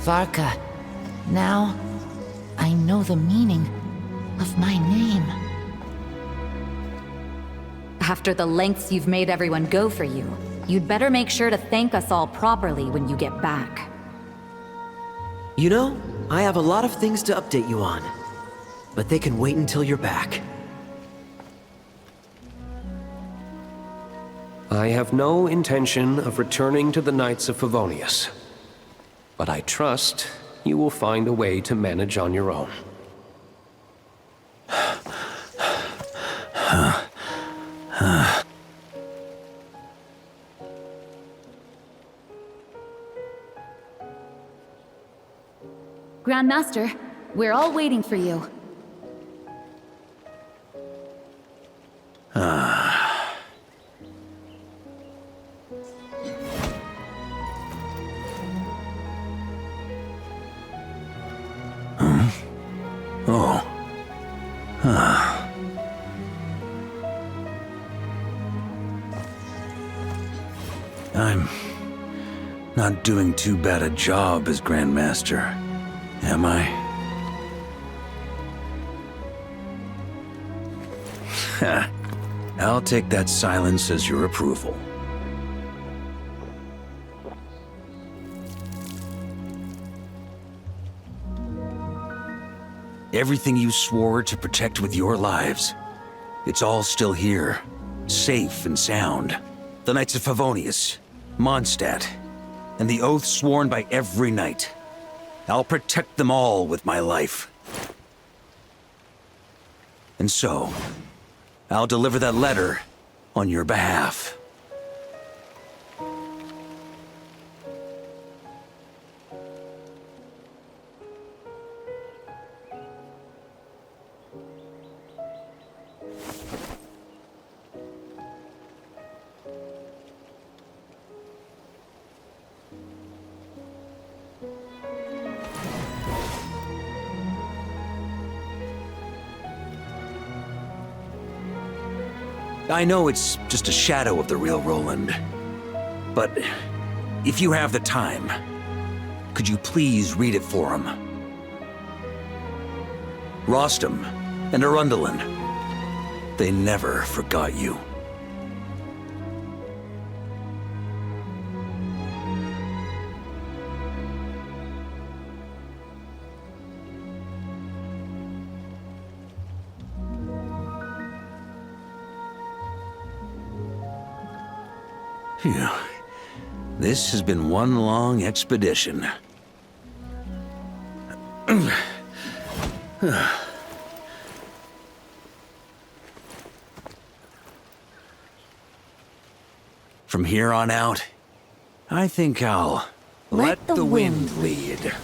Varka, now I know the meaning of my name. After the lengths you've made everyone go for you, you'd better make sure to thank us all properly when you get back. You know, I have a lot of things to update you on, but they can wait until you're back. I have no intention of returning to the Knights of Favonius, but I trust you will find a way to manage on your own. Grandmaster, we're all waiting for you. I'm not doing too bad a job as Grandmaster, am I? I'll take that silence as your approval. Everything you swore to protect with your lives, it's all still here, safe and sound. The Knights of Favonius, Mondstadt, and the oath sworn by every knight. I'll protect them all with my life. And so, I'll deliver that letter on your behalf. I know it's just a shadow of the real Roland, but if you have the time, could you please read it for him? Rostam and Arundelen, they never forgot you. Phew. This has been one long expedition. From here on out, I think I'll let the wind lead.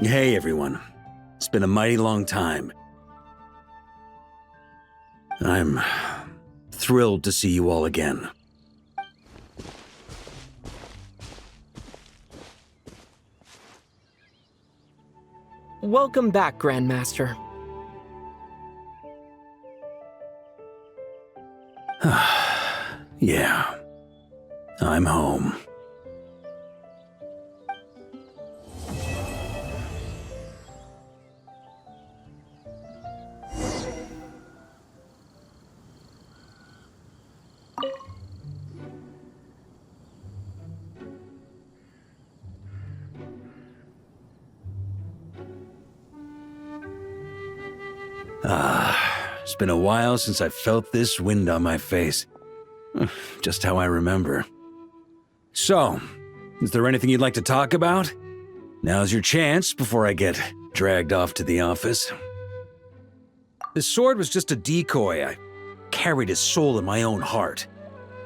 Hey everyone, it's been a mighty long time. I'm thrilled to see you all again. Welcome back, Grandmaster. Yeah, I'm home. It's been a while since I felt this wind on my face. Just how I remember. So, is there anything you'd like to talk about? Now's your chance before I get dragged off to the office. His sword was just a decoy. I carried his soul in my own heart.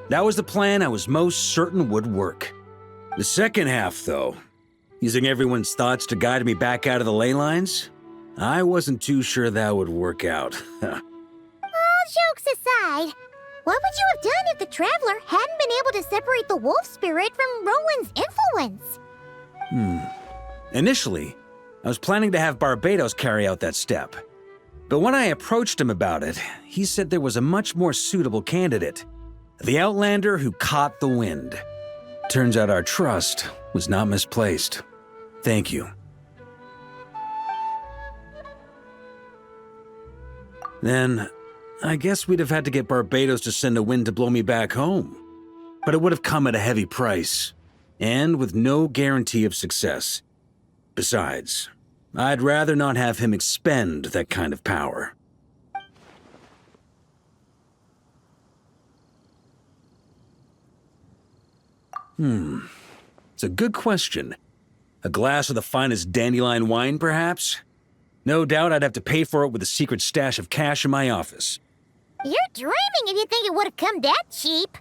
That was the plan I was most certain would work. The second half, though, using everyone's thoughts to guide me back out of the ley lines, I wasn't too sure that would work out. All jokes aside, what would you have done if the Traveler hadn't been able to separate the wolf spirit from Roland's influence? Initially, I was planning to have Barbatos carry out that step. But when I approached him about it, he said there was a much more suitable candidate. The Outlander who caught the wind. Turns out our trust was not misplaced. Thank you. Then, I guess we'd have had to get Barbatos to send a wind to blow me back home. But it would have come at a heavy price, and with no guarantee of success. Besides, I'd rather not have him expend that kind of power. It's a good question. A glass of the finest dandelion wine, perhaps? No doubt I'd have to pay for it with a secret stash of cash in my office. You're dreaming if you think it would have come that cheap.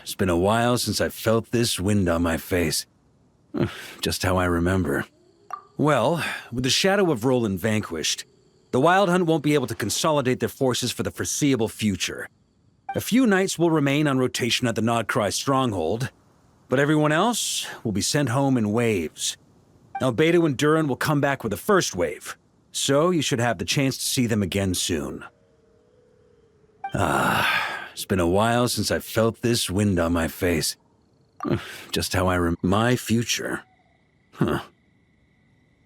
It's been a while since I felt this wind on my face. Just how I remember. Well, with the shadow of Roland vanquished, the Wild Hunt won't be able to consolidate their forces for the foreseeable future. A few knights will remain on rotation at the Nodcry stronghold, but everyone else will be sent home in waves. Albedo and Durin will come back with the first wave, so you should have the chance to see them again soon. It's been a while since I felt this wind on my face. Just how I remember my future.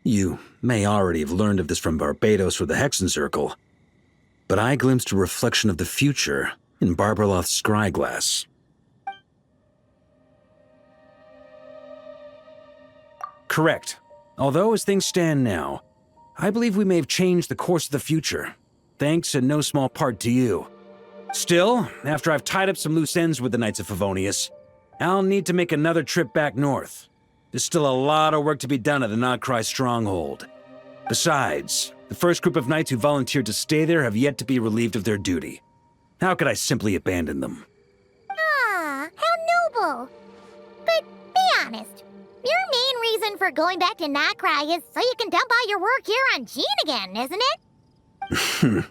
You may already have learned of this from Barbatos or the Hexen Circle, but I glimpsed a reflection of the future in Barbarloth's scryglass. Correct. Although, as things stand now, I believe we may have changed the course of the future, thanks in no small part to you. Still, after I've tied up some loose ends with the Knights of Favonius, I'll need to make another trip back north. There's still a lot of work to be done at the Nodcry stronghold. Besides, the first group of knights who volunteered to stay there have yet to be relieved of their duty. How could I simply abandon them? Ah, how noble. But be honest, your main reason for going back to Nodcry is so you can dump all your work here on Jean again, isn't it?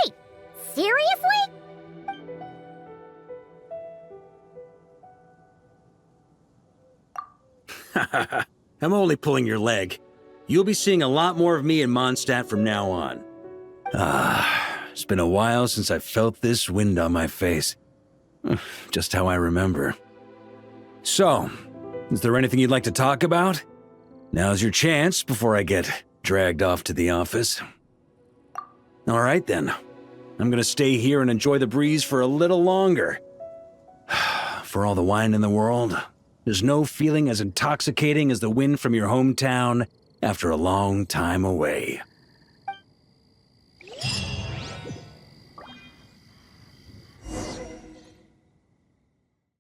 Wait, seriously? I'm only pulling your leg. You'll be seeing a lot more of me in Mondstadt from now on. It's been a while since I felt this wind on my face. Just how I remember. So, is there anything you'd like to talk about? Now's your chance before I get dragged off to the office. All right then. I'm gonna stay here and enjoy the breeze for a little longer. For all the wine in the world, there's no feeling as intoxicating as the wind from your hometown after a long time away.